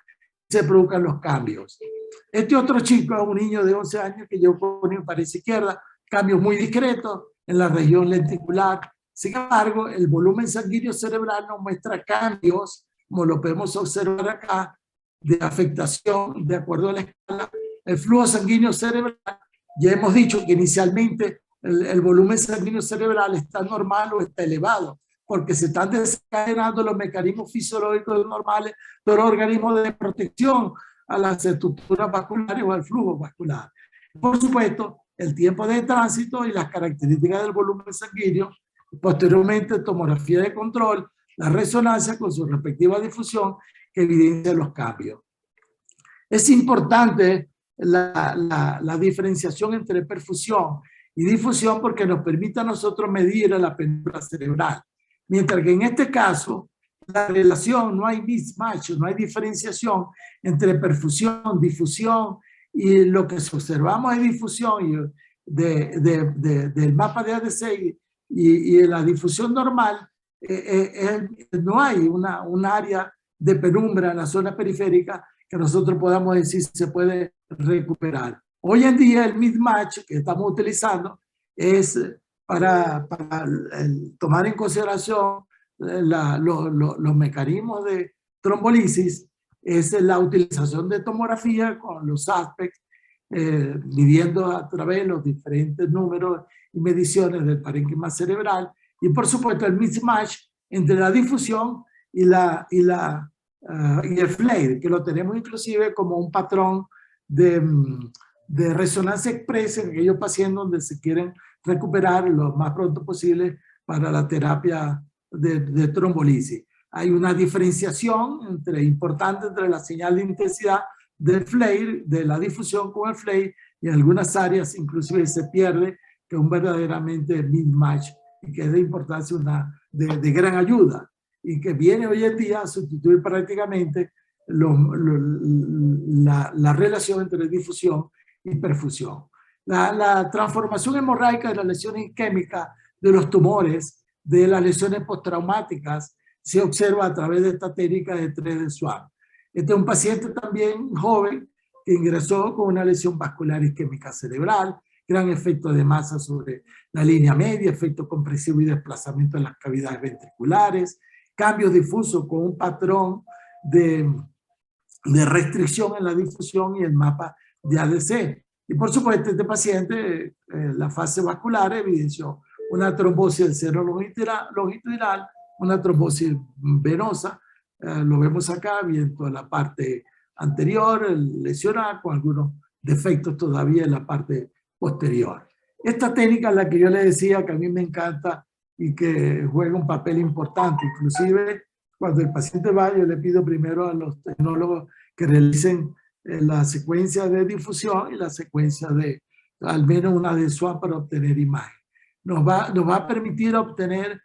y se produzcan los cambios. Este otro chico es un niño de 11 años que yo pongo en pared izquierda, cambios muy discretos en la región lenticular. Sin embargo, el volumen sanguíneo cerebral nos muestra cambios, como lo podemos observar acá, de afectación de acuerdo a la escala. El flujo sanguíneo cerebral, ya hemos dicho que inicialmente el volumen sanguíneo cerebral está normal o está elevado, porque se están desencadenando los mecanismos fisiológicos normales de los organismos de protección a las estructuras vasculares o al flujo vascular. Por supuesto, el tiempo de tránsito y las características del volumen sanguíneo, posteriormente tomografía de control, la resonancia con su respectiva difusión que evidencia los cambios. Es importante la diferenciación entre perfusión y difusión porque nos permite a nosotros medir la penumbra cerebral. Mientras que en este caso, la relación, no hay mismatch, no hay diferenciación entre perfusión, difusión, y lo que observamos de difusión del mapa de ADC y la difusión normal, no hay un área de penumbra en la zona periférica que nosotros podamos decir se puede recuperar. Hoy en día el mismatch que estamos utilizando es para tomar en consideración los mecanismos de trombolisis, es la utilización de tomografía con los aspects, midiendo a través de los diferentes números y mediciones del parénquima cerebral, y por supuesto el mismatch entre la difusión y el FLAIR, que lo tenemos inclusive como un patrón de resonancia expresa en aquellos pacientes donde se quieren recuperar lo más pronto posible para la terapia de trombolisis. Hay una diferenciación importante entre la señal de intensidad del FLAIR, de la difusión con el FLAIR, y en algunas áreas inclusive se pierde, que es un verdaderamente mismatch y que es de importancia, de gran ayuda, y que viene hoy en día a sustituir prácticamente la relación entre difusión y perfusión. La transformación hemorrágica de las lesiones isquémicas, de los tumores, de las lesiones postraumáticas, se observa a través de esta técnica de 3D Swan. Este es un paciente también joven que ingresó con una lesión vascular isquémica cerebral, gran efecto de masa sobre la línea media, efecto compresivo y desplazamiento en las cavidades ventriculares, cambios difusos con un patrón de restricción en la difusión y el mapa de ADC. Y por supuesto, este paciente, la fase vascular evidenció una trombosis del seno longitudinal, una trombosis venosa, lo vemos acá, viendo la parte anterior, lesionada, con algunos defectos todavía en la parte posterior. Esta técnica es la que yo le decía que a mí me encanta y que juega un papel importante. Inclusive, cuando el paciente va, yo le pido primero a los tecnólogos que realicen la secuencia de difusión y la secuencia de al menos una de SWAP para obtener imagen. Nos va a permitir obtener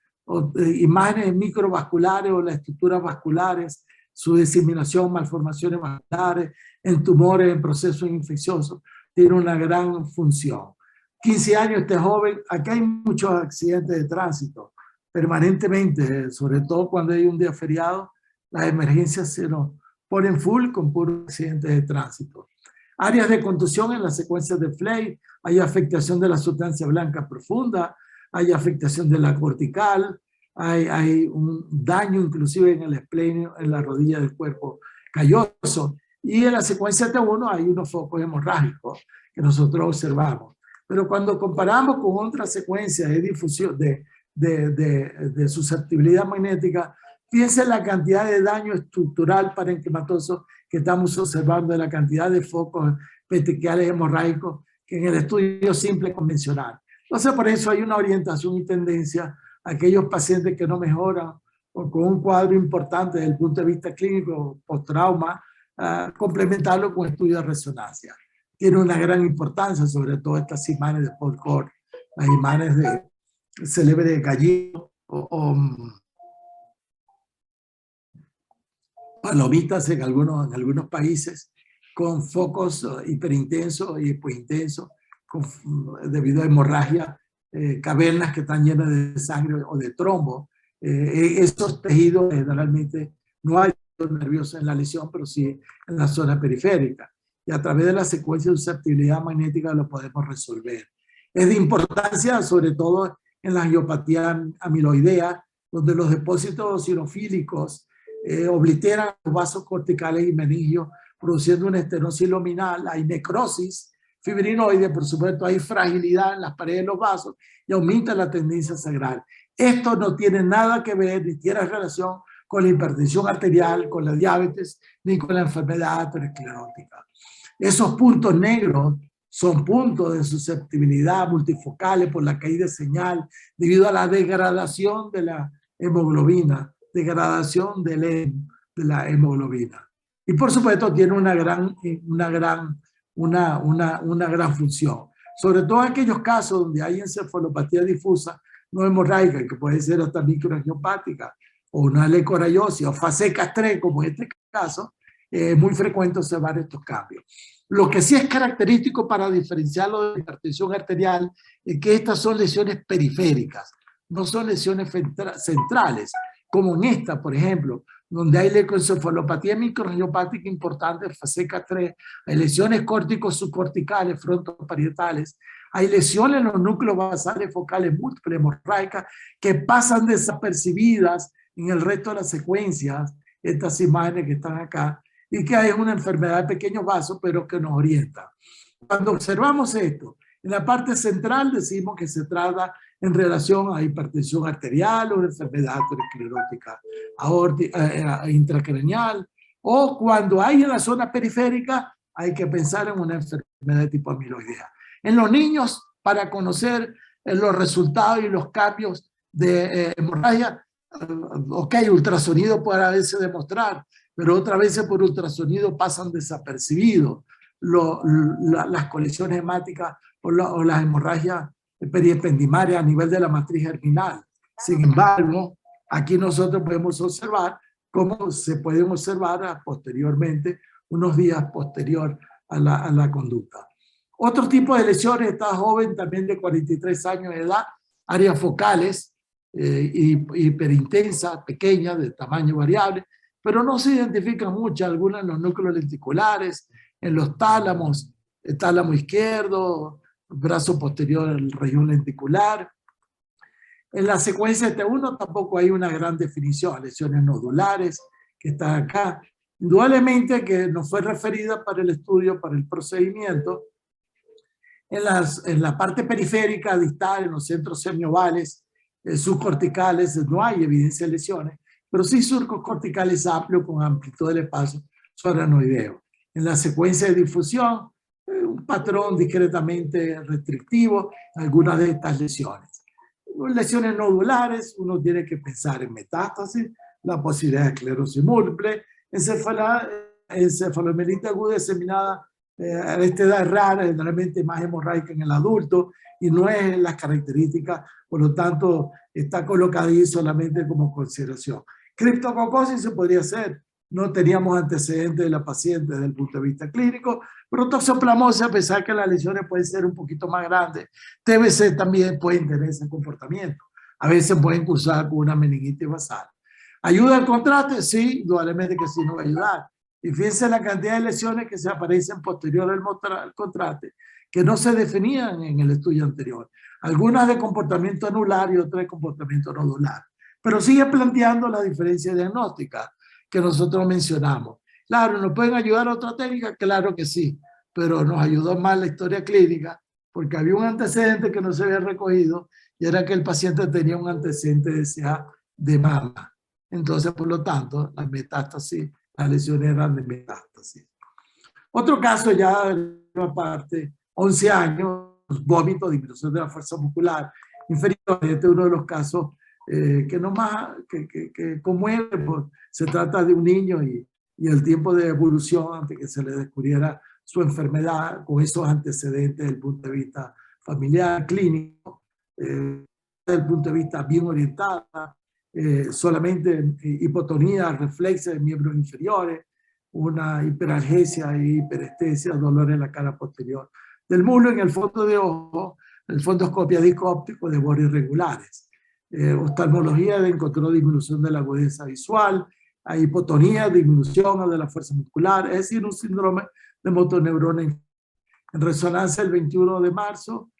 imágenes microvasculares o las estructuras vasculares, su diseminación, malformaciones vasculares, en tumores, en procesos infecciosos. Tiene una gran función. 15 años este joven, acá hay muchos accidentes de tránsito permanentemente, sobre todo cuando hay un día feriado, las emergencias se nos ponen full con puros accidentes de tránsito. Áreas de contusión en las secuencias de FLAIR, hay afectación de la sustancia blanca profunda, hay afectación de la cortical, hay un daño inclusive en el esplenio, en la rodilla del cuerpo calloso, y en la secuencia T1 hay unos focos hemorrágicos que nosotros observamos. Pero cuando comparamos con otra secuencia de difusión, de susceptibilidad magnética, fíjense la cantidad de daño estructural parenquimatoso que estamos observando, de la cantidad de focos petequiales hemorrágicos que en el estudio simple convencional. Entonces, por eso hay una orientación y tendencia a aquellos pacientes que no mejoran o con un cuadro importante desde el punto de vista clínico, post-trauma, complementarlo con estudios de resonancia. Tiene una gran importancia, sobre todo estas imágenes de Paul Core, las imágenes de célebre gallino o palomitas en algunos países, con focos hiperintensos y hipointensos, debido a hemorragia, cavernas que están llenas de sangre o de trombo. Esos tejidos generalmente no hay nervioso en la lesión, pero sí en la zona periférica. Y a través de la secuencia de susceptibilidad magnética lo podemos resolver. Es de importancia, sobre todo en la angiopatía amiloidea, donde los depósitos eosinofílicos obliteran los vasos corticales y meningios, produciendo una estenosis luminal, hay necrosis fibrinoide, por supuesto hay fragilidad en las paredes de los vasos y aumenta la tendencia a sangrar. Esto no tiene nada que ver ni tiene relación con la hipertensión arterial, con la diabetes, ni con la enfermedad aterosclerótica. Esos puntos negros son puntos de susceptibilidad multifocales por la caída de señal debido a la degradación de la hemoglobina, degradación de la hemoglobina. Y por supuesto tiene una gran función. Sobre todo en aquellos casos donde hay encefalopatía difusa no hemorrágica, que puede ser hasta microangiopática, o una leucorrhayosis, o fase castre, como en este caso, es muy frecuente observar estos cambios. Lo que sí es característico para diferenciarlo de hipertensión arterial es que estas son lesiones periféricas, no son lesiones centrales, como en esta, por ejemplo, donde hay leucoencefalopatía microangiopática importante, fase castre, hay lesiones córticos subcorticales, frontoparietales, hay lesiones en los núcleos basales focales múltiples hemorrágicas que pasan desapercibidas en el resto de las secuencias, estas imágenes que están acá, y que hay una enfermedad de pequeños vasos, pero que nos orienta. Cuando observamos esto, en la parte central decimos que se trata en relación a hipertensión arterial o una enfermedad aterosclerótica intracraneal, o cuando hay en la zona periférica, hay que pensar en una enfermedad de tipo amiloidea. En los niños, para conocer los resultados y los cambios de hemorragia, ok, ultrasonido puede a veces demostrar, pero otras veces por ultrasonido pasan desapercibidos las colisiones hemáticas o las hemorragias periependimarias a nivel de la matriz germinal. Sin embargo, aquí nosotros podemos observar cómo se pueden observar posteriormente, unos días posterior a la conducta. Otro tipo de lesiones, está joven también de 43 años de edad, áreas focales, hiperintensas, pequeñas, de tamaño variable, pero no se identifican muchas, algunas en los núcleos lenticulares, en los tálamos, el tálamo izquierdo, brazo posterior al región lenticular. En la secuencia de T1 tampoco hay una gran definición, lesiones nodulares que están acá. Indudablemente que nos fue referida para el estudio, para el procedimiento. En la parte periférica, distal, en los centros semiovales, subcorticales, no hay evidencia de lesiones, pero sí surcos corticales amplios con amplitud del espacio subaracnoideo. En la secuencia de difusión, un patrón discretamente restrictivo en algunas de estas lesiones. Lesiones nodulares, uno tiene que pensar en metástasis, la posibilidad de esclerosis múltiple, encefalomielitis aguda diseminada a esta edad rara, generalmente más hemorrágica en el adulto, y no es las características, por lo tanto está colocada ahí solamente como consideración. Criptococosis se podría hacer, no teníamos antecedentes de la paciente desde el punto de vista clínico, pero toxoplasmosis, a pesar que las lesiones pueden ser un poquito más grandes, TBC también pueden tener ese comportamiento. A veces pueden cursar con una meningitis basal. ¿Ayuda al contraste? Sí, indudablemente que sí nos va a ayudar. Y fíjense la cantidad de lesiones que se aparecen posterior al contraste, que no se definían en el estudio anterior. Algunas de comportamiento anular y otras de comportamiento nodular. Pero sigue planteando la diferencia diagnóstica que nosotros mencionamos. Claro, ¿nos pueden ayudar a otra técnica? Claro que sí, pero nos ayudó más la historia clínica porque había un antecedente que no se había recogido y era que el paciente tenía un antecedente de CA de mama. Entonces, por lo tanto, la metástasis, las lesiones eran de metástasis. Otro caso ya aparte, 11 años, vómito, disminución de la fuerza muscular inferior. Este es uno de los casos que conmueve, pues, se trata de un niño y el tiempo de evolución antes que se le descubriera su enfermedad con esos antecedentes desde el punto de vista familiar, clínico, desde el punto de vista bien orientada, solamente hipotonía, reflexa de miembros inferiores, una hiperalgesia y hiperestesia, dolor en la cara posterior del muslo, en el fondo de ojo, el fundoscopia disco óptico de bordes irregulares. Oftalmología encontró disminución de la agudeza visual, hay hipotonía, disminución de la fuerza muscular, es decir, un síndrome de motoneurona. En resonancia el 21 de marzo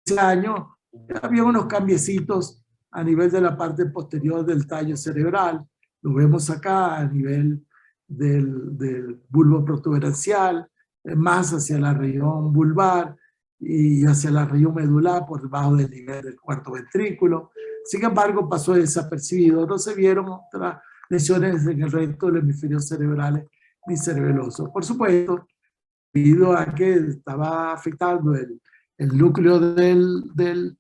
de ese año había unos cambiecitos a nivel de la parte posterior del tallo cerebral. Lo vemos acá a nivel del bulbo protuberancial, más hacia la región vulvar y hacia la región medular por debajo del nivel del cuarto ventrículo. Sin embargo, pasó desapercibido. No se vieron otras lesiones en el resto del hemisferio cerebral ni cerebeloso. Por supuesto, debido a que estaba afectando el núcleo de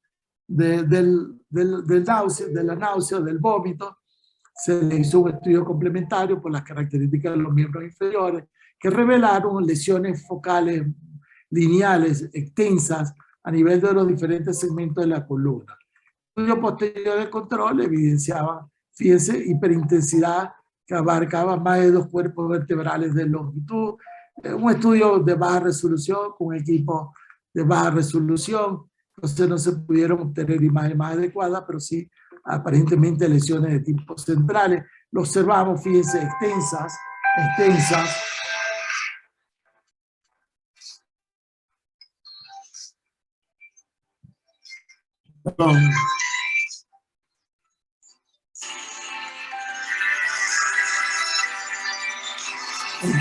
la náusea, del vómito, se le hizo un estudio complementario por las características de los miembros inferiores que revelaron lesiones focales lineales extensas a nivel de los diferentes segmentos de la columna. El estudio posterior de control evidenciaba, fíjense, hiperintensidad que abarcaba más de 2 cuerpos vertebrales de longitud, un estudio de baja resolución con equipo de baja resolución, entonces no se pudieron obtener imágenes más adecuadas, pero sí aparentemente lesiones de tipo centrales. Lo observamos, fíjense, extensas. Perdón.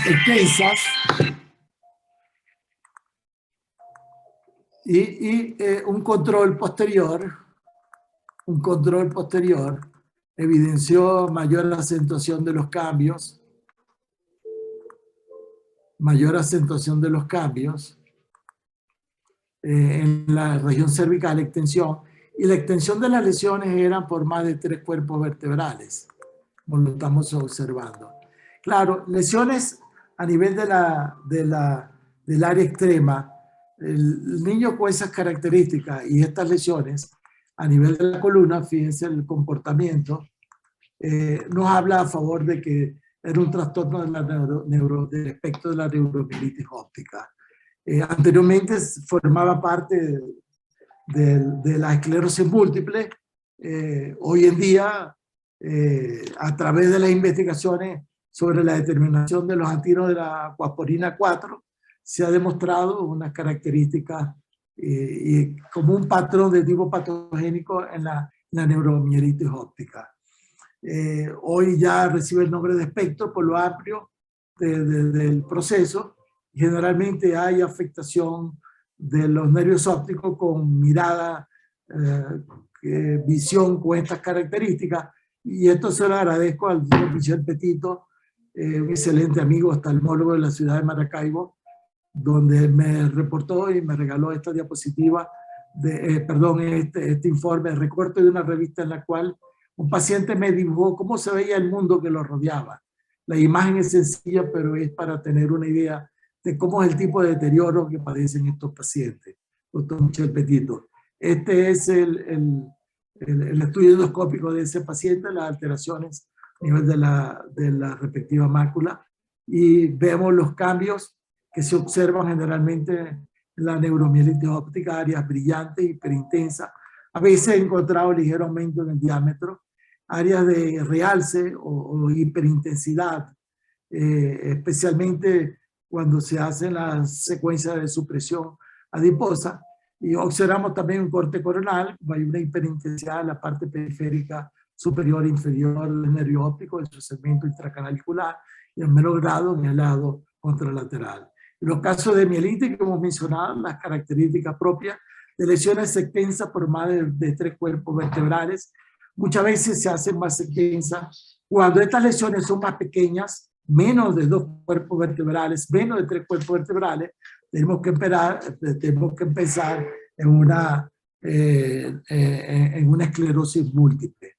Extensas. Y un control posterior evidenció mayor acentuación de los cambios, en la región cervical, extensión, y la extensión de las lesiones eran por más de 3 cuerpos vertebrales, como lo estamos observando. Claro, lesiones a nivel del área extrema, el niño con esas características y estas lesiones a nivel de la columna, fíjense el comportamiento, nos habla a favor de que era un trastorno del espectro de la neuromielitis óptica. Anteriormente formaba parte de la esclerosis múltiple. Hoy en día, a través de las investigaciones sobre la determinación de los antígenos de la aquaporina 4, se ha demostrado unas características como un patrón de tipo patogénico en la neuromielitis óptica. Hoy ya recibe el nombre de espectro por lo amplio del proceso. Generalmente hay afectación de los nervios ópticos con mirada, visión con estas características, y esto se lo agradezco al doctor Michel Petito, un excelente amigo oftalmólogo de la ciudad de Maracaibo, donde me reportó y me regaló esta diapositiva, este informe, recorte de una revista en la cual un paciente me dibujó cómo se veía el mundo que lo rodeaba. La imagen es sencilla, pero es para tener una idea de cómo es el tipo de deterioro que padecen estos pacientes. Doctor Michel Petito. Este es el estudio endoscópico de ese paciente, las alteraciones a nivel de la respectiva mácula, y vemos los cambios que se observan generalmente en la neuromielitis óptica, áreas brillantes, hiperintensas. A veces he encontrado ligero aumento en el diámetro, áreas de realce o hiperintensidad, especialmente cuando se hace la secuencia de supresión adiposa. Y observamos también un corte coronal, hay una hiperintensidad en la parte periférica superior e inferior del nervio óptico, en su segmento intracanalicular, y en menor grado en el lado contralateral. En los casos de mielitis que hemos mencionado, las características propias de lesiones extensas por más de 3 cuerpos vertebrales, muchas veces se hacen más extensas cuando estas lesiones son más pequeñas, menos de 2 cuerpos vertebrales, menos de 3 cuerpos vertebrales, tenemos que empezar en una esclerosis múltiple.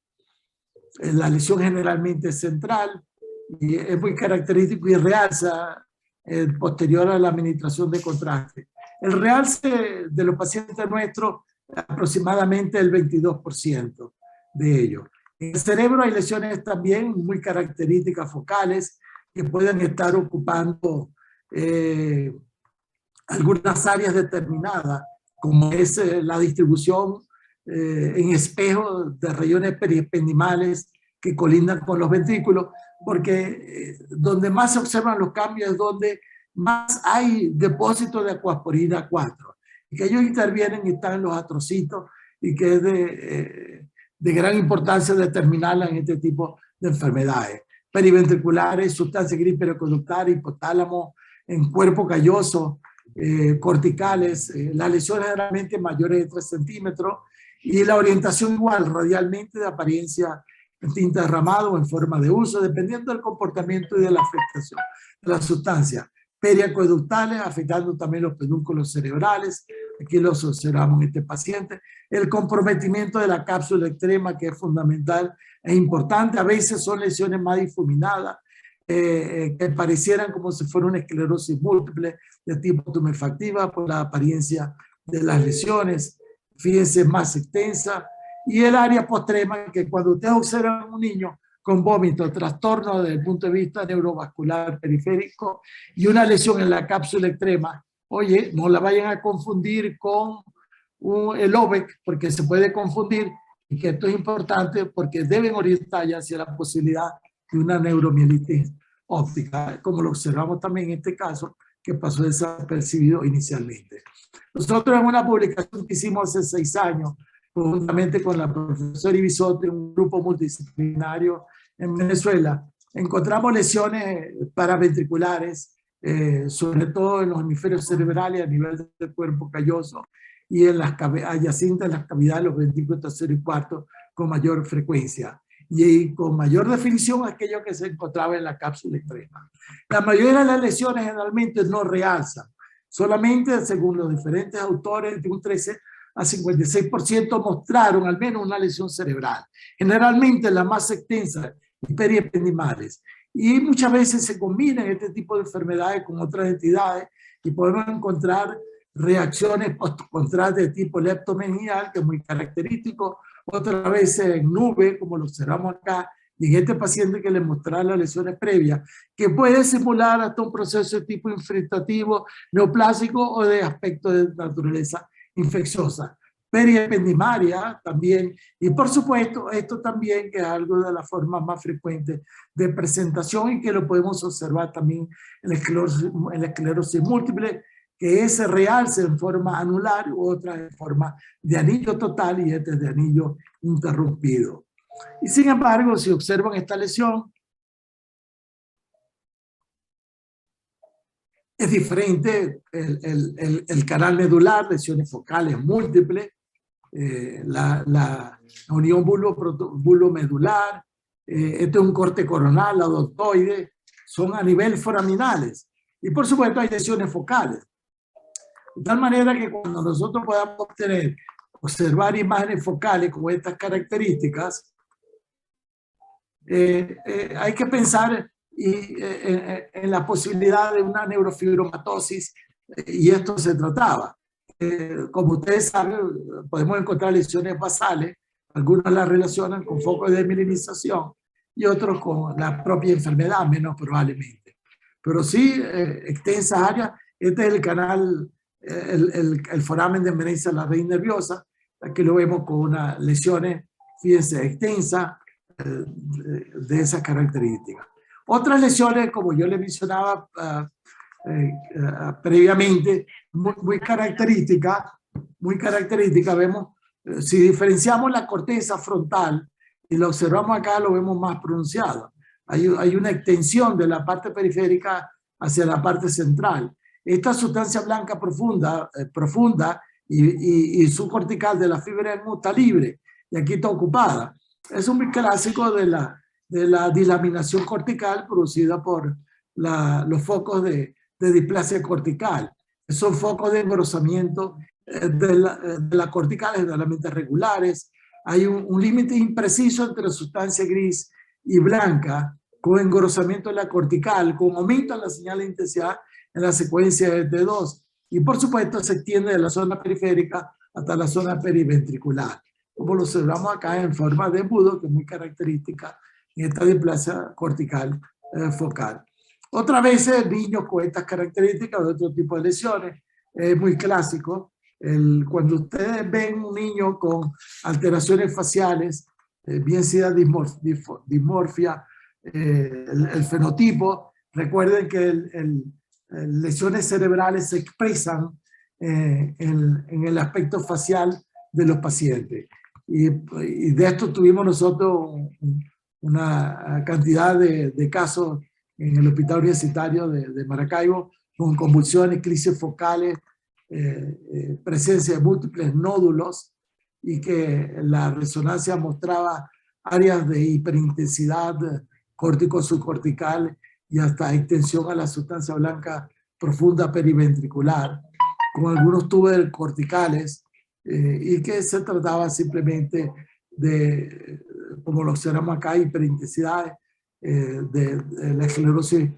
La lesión generalmente es central y es muy característico y realza posterior a la administración de contraste. El realce de los pacientes nuestros, aproximadamente el 22% de ellos. En el cerebro hay lesiones también muy características focales que pueden estar ocupando algunas áreas determinadas, como es la distribución en espejo de regiones periependimales que colindan con los ventrículos, porque donde más se observan los cambios es donde más hay depósitos de aquaporina 4, y que ellos intervienen y están en los astrocitos, y que es de gran importancia determinarla en este tipo de enfermedades. Periventriculares, sustancia gris periconductal, hipotálamo, en cuerpo calloso, corticales, las lesiones generalmente mayores de 3 centímetros, y la orientación igual, radialmente, de apariencia en tinta derramado o en forma de uso, dependiendo del comportamiento y de la afectación de la sustancia. Periacueductales, afectando también los pedúnculos cerebrales, aquí los observamos en este paciente. El comprometimiento de la cápsula extrema, que es fundamental, es importante. A veces son lesiones más difuminadas, que parecieran como si fuera una esclerosis múltiple de tipo tumefactiva por la apariencia de las lesiones, fíjense, más extensa. Y el área postrema, que cuando ustedes observan a un niño con vómito, trastorno desde el punto de vista neurovascular periférico y una lesión en la cápsula extrema, oye, no la vayan a confundir con el OVEC, porque se puede confundir, y que esto es importante porque deben orientar ya hacia la posibilidad de una neuromielitis óptica, como lo observamos también en este caso, que pasó desapercibido inicialmente. Nosotros en una publicación que hicimos hace 6 años, conjuntamente con la profesora Ibisotti, un grupo multidisciplinario en Venezuela, encontramos lesiones paraventriculares, sobre todo en los hemisferios cerebrales a nivel del cuerpo calloso y en las adyacentes a las cavidades de los ventrículos tercero y cuarto con mayor frecuencia y con mayor definición aquello que se encontraba en la cápsula extrema. La mayoría de las lesiones generalmente no realzan, solamente según los diferentes autores de un 13 a 56% mostraron al menos una lesión cerebral, generalmente la más extensa y periependimales. Y muchas veces se combinan este tipo de enfermedades con otras entidades y podemos encontrar reacciones postcontrales de tipo leptomeningeal, que es muy característico, otras veces en nube, como lo observamos acá, y en este paciente que le mostraba las lesiones previas, que puede simular hasta un proceso de tipo infiltrativo, neoplásico o de aspecto de naturaleza infecciosa. Periependimaria también, y por supuesto esto también, que es algo de las formas más frecuentes de presentación y que lo podemos observar también en la esclerosis múltiple, que ese realce en forma anular u otra en forma de anillo total y este es de anillo interrumpido. Y sin embargo, si observan esta lesión, es diferente el canal medular, lesiones focales múltiples, la unión bulbo-medular, este es un corte coronal, adultoide, son a nivel foraminales. Y por supuesto hay lesiones focales. De tal manera que cuando nosotros podamos observar imágenes focales con estas características, hay que pensar en la posibilidad de una neurofibromatosis, y esto se trataba. Como ustedes saben, podemos encontrar lesiones basales, algunos las relacionan con focos de mielinización y otros con la propia enfermedad, menos probablemente. Pero sí, extensas áreas. Este es el canal, el foramen de Meneses la raíz nerviosa, aquí lo vemos con unas lesiones, fíjense, extensas, de esas características. Otras lesiones, como yo le mencionaba previamente, muy características, vemos, si diferenciamos la corteza frontal y lo observamos acá, lo vemos más pronunciado. Hay una extensión de la parte periférica hacia la parte central. Esta sustancia blanca profunda y subcortical de la fibra está libre y aquí está ocupada. Es un clásico de la dilaminación cortical producida por los focos de displasia cortical. Son focos de engrosamiento de la cortical, generalmente regulares. Hay un límite impreciso entre sustancia gris y blanca, con engrosamiento de la cortical, con aumento en la señal de intensidad en la secuencia de T2. Y por supuesto se extiende de la zona periférica hasta la zona periventricular, como lo observamos acá en forma de embudo, que es muy característica en esta displasia cortical focal. Otras veces niños con estas características de otro tipo de lesiones, es muy clásico. Cuando ustedes ven un niño con alteraciones faciales, bien sea dismorfia, el fenotipo, recuerden que lesiones cerebrales se expresan en el aspecto facial de los pacientes. Y de esto tuvimos nosotros una cantidad de casos en el Hospital Universitario de Maracaibo, con convulsiones, crisis focales, presencia de múltiples nódulos, y que la resonancia mostraba áreas de hiperintensidad córtico-subcortical y hasta extensión a la sustancia blanca profunda periventricular, con algunos tubos corticales, y que se trataba simplemente de, como lo observamos acá, hiperintensidad de la esclerosis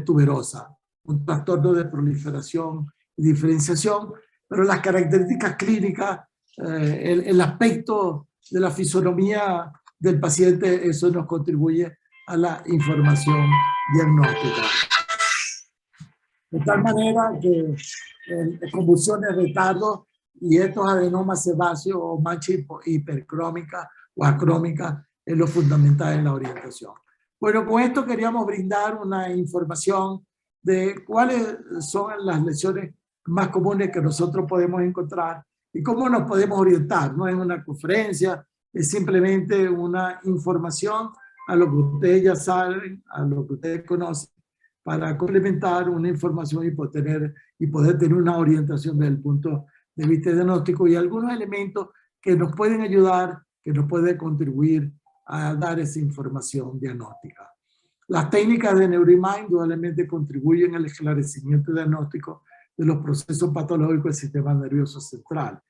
tuberosa, un trastorno de proliferación y diferenciación, pero las características clínicas, el aspecto de la fisonomía del paciente, eso nos contribuye a la información diagnóstica. De tal manera que convulsiones, retardos y estos adenomas sebáceos o mancha hipercrómica o acrómica es lo fundamental en la orientación. Bueno, con esto queríamos brindar una información de cuáles son las lesiones más comunes que nosotros podemos encontrar y cómo nos podemos orientar. No es una conferencia, es simplemente una información a lo que ustedes ya saben, a lo que ustedes conocen, para complementar una información y poder tener una orientación desde el punto de vista diagnóstico y algunos elementos que nos pueden ayudar, que nos pueden contribuir a dar esa información diagnóstica. Las técnicas de NeuroImaging indudablemente contribuyen al esclarecimiento diagnóstico de los procesos patológicos del sistema nervioso central.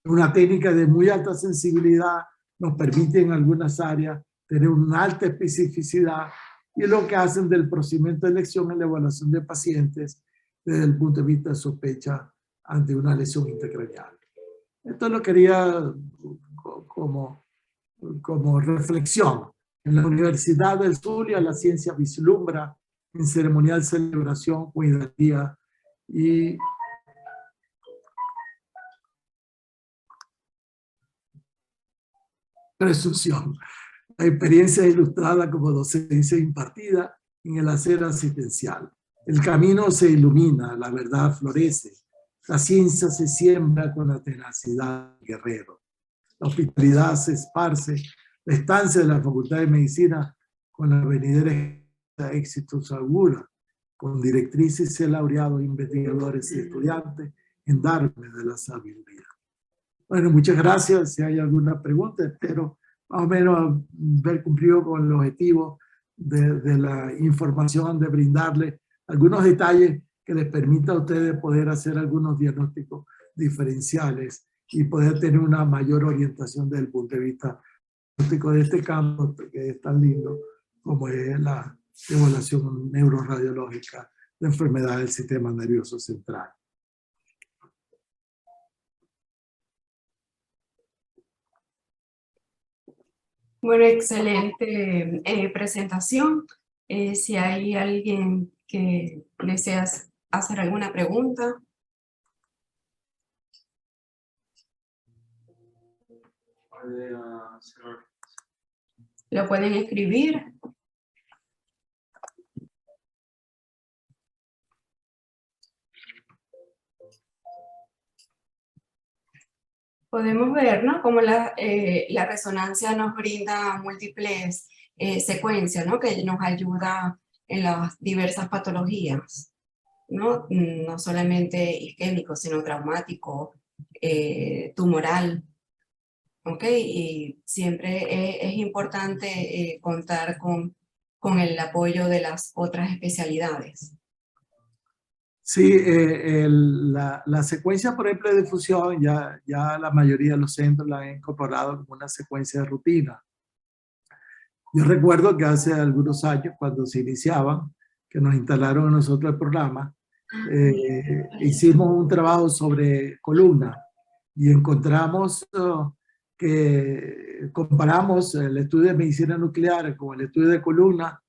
Una técnica de muy alta sensibilidad nos permite en algunas áreas tener una alta especificidad y lo que hacen del procedimiento de elección en la evaluación de pacientes desde el punto de vista de sospecha ante una lesión intracraneal. Esto lo quería como reflexión. En la Universidad del Zulia la ciencia vislumbra en ceremonial celebración, cuidadía y presunción. La experiencia es ilustrada como docencia impartida en el hacer asistencial. El camino se ilumina, la verdad florece, la ciencia se siembra con la tenacidad del guerrero. La hospitalidad se esparce, la estancia de la Facultad de Medicina con la venidera éxito se augura, con directrices y laureados investigadores y estudiantes en darme de la sabiduría. Bueno, muchas gracias. Si hay alguna pregunta, espero más o menos haber cumplido con el objetivo de la información, de brindarles algunos detalles que les permita a ustedes poder hacer algunos diagnósticos diferenciales y poder tener una mayor orientación desde el punto de vista diagnóstico de este campo que es tan lindo como es la evaluación neuroradiológica de enfermedades del sistema nervioso central. Bueno, excelente presentación. Si hay alguien que desea hacer alguna pregunta. Lo pueden escribir. Podemos ver, ¿no?, cómo la resonancia nos brinda múltiples secuencias, ¿no?, que nos ayuda en las diversas patologías, ¿no? No solamente isquémico, sino traumático, tumoral. ¿Ok? Y siempre es importante contar con el apoyo de las otras especialidades. Sí, la secuencia, por ejemplo, de difusión, ya la mayoría de los centros la han incorporado como una secuencia de rutina. Yo recuerdo que hace algunos años, cuando se iniciaban, que nos instalaron a nosotros el programa, hicimos un trabajo sobre columna y encontramos que comparamos el estudio de medicina nuclear con el estudio de columna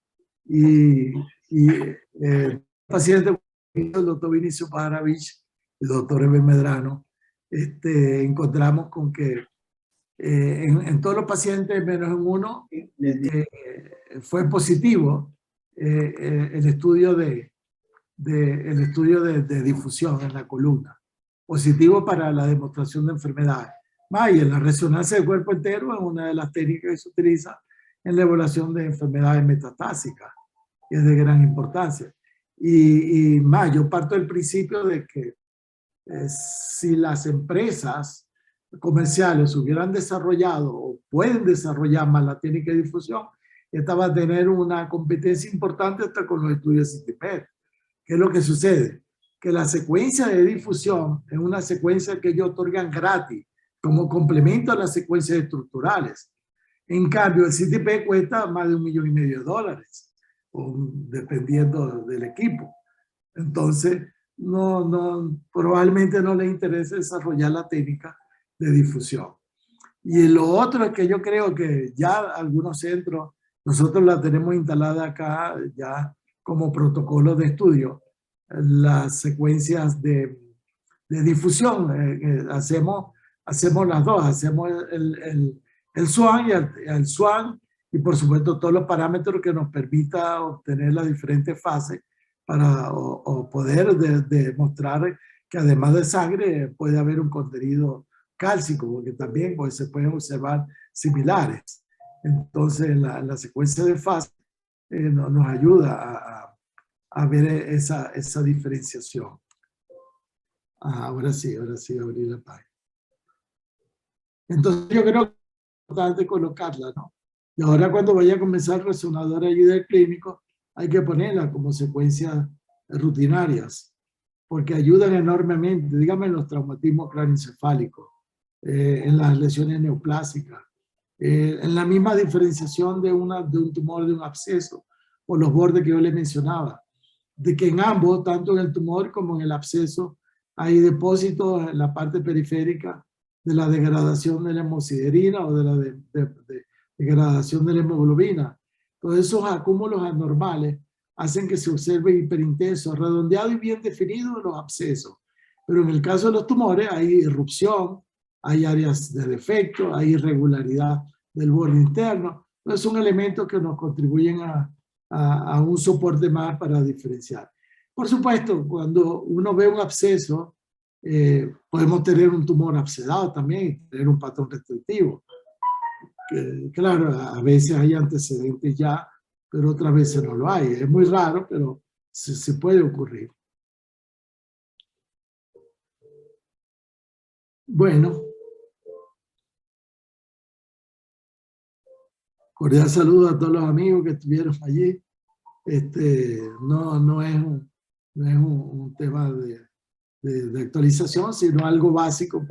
y el paciente, el doctor Vinicio Paravich, el doctor Eber Medrano, encontramos con que en todos los pacientes, menos en uno, fue positivo el estudio de difusión en la columna, positivo para la demostración de enfermedades. Y en la resonancia del cuerpo entero es una de las técnicas que se utiliza en la evaluación de enfermedades metastásicas, que es de gran importancia. Y más, yo parto del principio de que si las empresas comerciales hubieran desarrollado o pueden desarrollar más la técnica de difusión, esta va a tener una competencia importante hasta con los estudios CITIPET. ¿Qué es lo que sucede? Que la secuencia de difusión es una secuencia que ellos otorgan gratis como complemento a las secuencias estructurales. En cambio, el CITIPET cuesta más de $1,5 millones, dependiendo del equipo. Entonces, probablemente no les interese desarrollar la técnica de difusión. Y lo otro es que yo creo que ya algunos centros, nosotros la tenemos instalada acá ya como protocolo de estudio, las secuencias de difusión. Hacemos las dos, hacemos el SWAN y el SWAN, y por supuesto todos los parámetros que nos permita obtener las diferentes fases para poder demostrar que además de sangre puede haber un contenido cálcico, porque también pues, se pueden observar similares. Entonces la secuencia de fase nos ayuda a ver esa diferenciación. Ahora sí abrí la página. Entonces yo creo que es importante colocarla, ¿no? Y ahora cuando vaya a comenzar el resonador de ayuda clínico, hay que ponerla como secuencias rutinarias, porque ayudan enormemente, dígame, en los traumatismos craneoencefálicos, en las lesiones neoplásicas, en la misma diferenciación de un tumor, de un absceso, por los bordes que yo les mencionaba, de que en ambos, tanto en el tumor como en el absceso, hay depósitos en la parte periférica de la degradación de la hemosiderina o de la degradación de la hemoglobina. Todos esos acúmulos anormales hacen que se observe hiperintenso, redondeado y bien definido en los abscesos. Pero en el caso de los tumores hay irrupción, hay áreas de defecto, hay irregularidad del borde interno. Entonces son elementos que nos contribuyen a un soporte más para diferenciar. Por supuesto, cuando uno ve un absceso, podemos tener un tumor abscedado también y tener un patrón restrictivo. Claro, a veces hay antecedentes ya, pero otras veces no lo hay. Es muy raro, pero se puede ocurrir. Bueno. Cordial saludo a todos los amigos que estuvieron allí. No es un tema de actualización, sino algo básico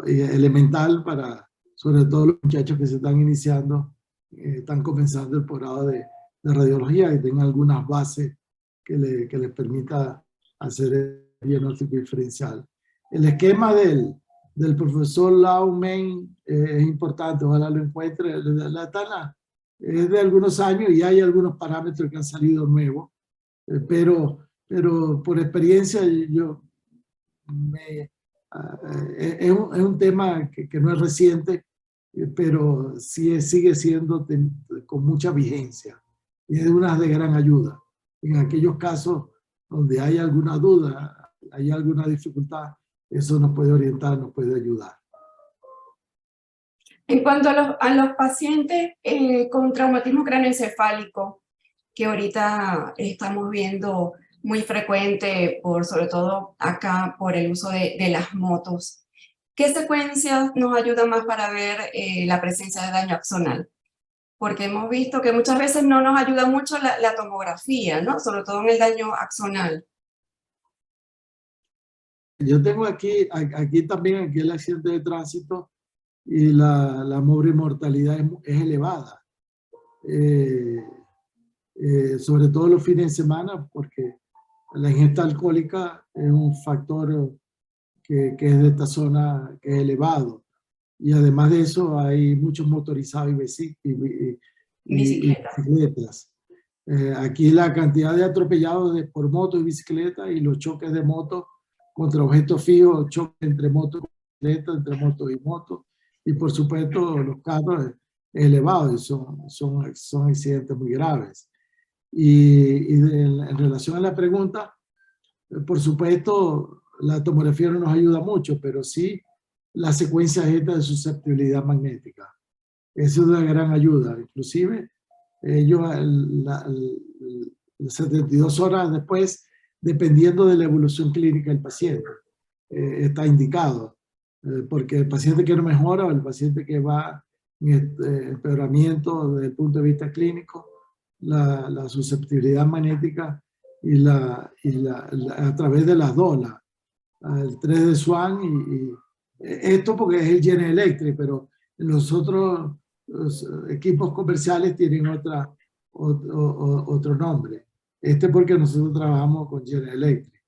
elemental para, sobre todo los muchachos que se están iniciando, están comenzando el posgrado de radiología y tengan algunas bases que les permita hacer el diagnóstico diferencial. El esquema del profesor Lau Meng es importante, ojalá lo encuentre. La tana es de algunos años y hay algunos parámetros que han salido nuevos, pero por experiencia es un tema que no es reciente, pero sí sigue siendo con mucha vigencia y es una de gran ayuda. En aquellos casos donde hay alguna duda, hay alguna dificultad, eso nos puede orientar, nos puede ayudar. En cuanto a los pacientes con traumatismo craneoencefálico, que ahorita estamos viendo muy frecuente, sobre todo acá por el uso de las motos, ¿qué secuencias nos ayudan más para ver la presencia de daño axonal? Porque hemos visto que muchas veces no nos ayuda mucho la tomografía, ¿no? Sobre todo en el daño axonal. Yo tengo aquí también el accidente de tránsito y la mortalidad es elevada. Sobre todo los fines de semana, porque la ingesta alcohólica es un factor que es de esta zona que es elevado. Y además de eso hay muchos motorizados y bicicletas. Aquí la cantidad de atropellados por moto y bicicleta y los choques de moto contra objetos fijos, choque entre motos y bicicletas, entre motos y motos, y por supuesto los carros elevados, y son accidentes muy graves. En relación a la pregunta, por supuesto, la tomografía no nos ayuda mucho, pero sí la secuencia esta de susceptibilidad magnética. Eso es una gran ayuda. Inclusive, ellos las 72 horas después, dependiendo de la evolución clínica del paciente, está indicado. Porque el paciente que no mejora o el paciente que va en empeoramiento desde el punto de vista clínico, la susceptibilidad magnética a través de las dos, el 3 de Swan esto porque es el General Electric, pero los otros equipos comerciales tienen otro nombre. Porque nosotros trabajamos con General Electric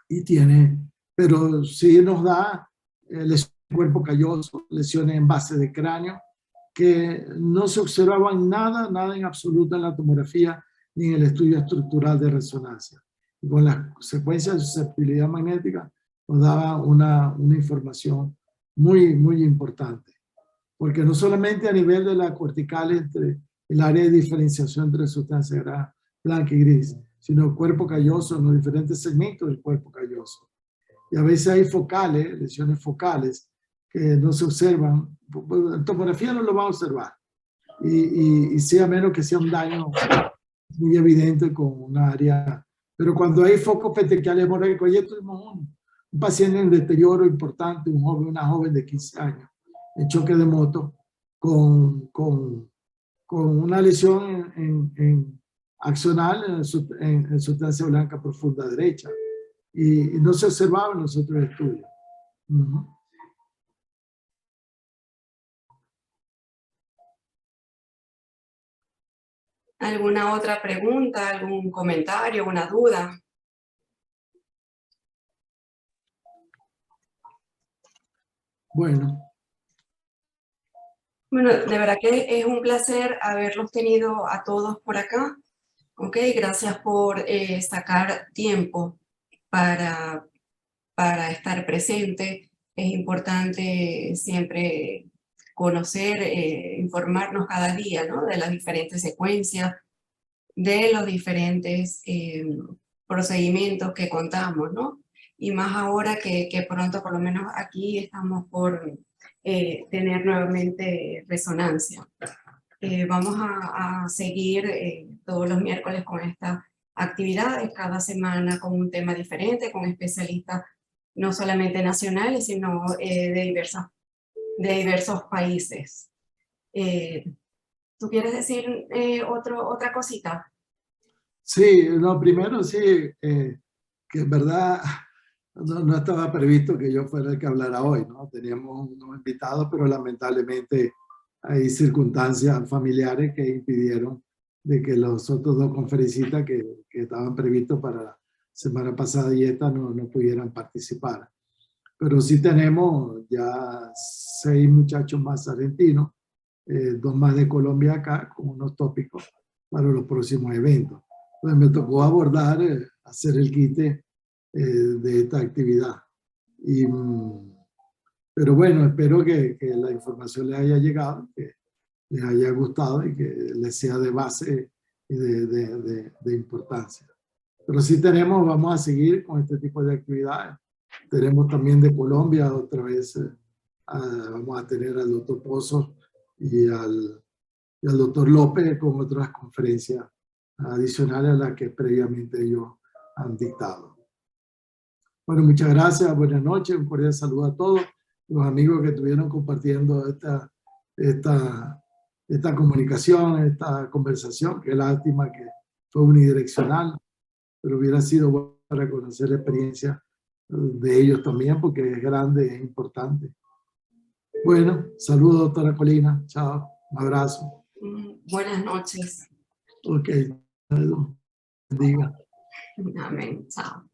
y tiene, pero sí nos da lesiones de cuerpo calloso, lesiones en base de cráneo, que no se observaban nada en absoluto en la tomografía ni en el estudio estructural de resonancia. Y con las secuencias de susceptibilidad magnética nos daba una información muy importante. Porque no solamente a nivel de la cortical, entre el área de diferenciación entre sustancia blanca y gris, sino el cuerpo calloso en los diferentes segmentos del cuerpo calloso. Y a veces hay focales, lesiones focales, que no se observan. En tomografía no lo va a observar. Y sea menos que sea un daño muy evidente con un área. Pero cuando hay focos petequiales hemorrágicos, ayer tuvimos un paciente en deterioro importante, una joven de 15 años, en choque de moto, con una lesión en axonal en sustancia blanca profunda derecha. Y no se observaba en los otros estudios. ¿Alguna otra pregunta, algún comentario, una duda? Bueno, de verdad que es un placer haberlos tenido a todos por acá. Ok, gracias por sacar tiempo para estar presente. Es importante siempre conocer, informarnos cada día, ¿no? De las diferentes secuencias, de los diferentes procedimientos que contamos, ¿no? Y más ahora que pronto, por lo menos aquí, estamos por tener nuevamente resonancia. Vamos a seguir todos los miércoles con estas actividades, cada semana con un tema diferente, con especialistas no solamente nacionales, sino de diversos países. ¿Tú quieres decir otra cosita? Sí, lo primero sí, que en verdad no estaba previsto que yo fuera el que hablara hoy, ¿no? Teníamos unos invitados, pero lamentablemente hay circunstancias familiares que impidieron de que los otros dos conferencistas que estaban previstos para la semana pasada y esta no pudieran participar. Pero sí tenemos ya 6 muchachos más argentinos, 2 más de Colombia acá, con unos tópicos para los próximos eventos. Entonces me tocó abordar, hacer el quite de esta actividad. Pero bueno, espero que la información les haya llegado, que les haya gustado y que les sea de base y de importancia. Pero sí vamos a seguir con este tipo de actividades. Tenemos también de Colombia otra vez, vamos a tener al doctor Pozo y al doctor López con otras conferencias adicionales a las que previamente ellos han dictado. Bueno, muchas gracias, buenas noches, un cordial saludo a todos los amigos que estuvieron compartiendo esta comunicación, esta conversación. Qué lástima que fue unidireccional, pero hubiera sido bueno para conocer la experiencia de ellos también, porque es grande, es importante. Bueno, saludos, doctora Colina. Chao, un abrazo. Buenas noches. Ok, bendiga. Amén, chao.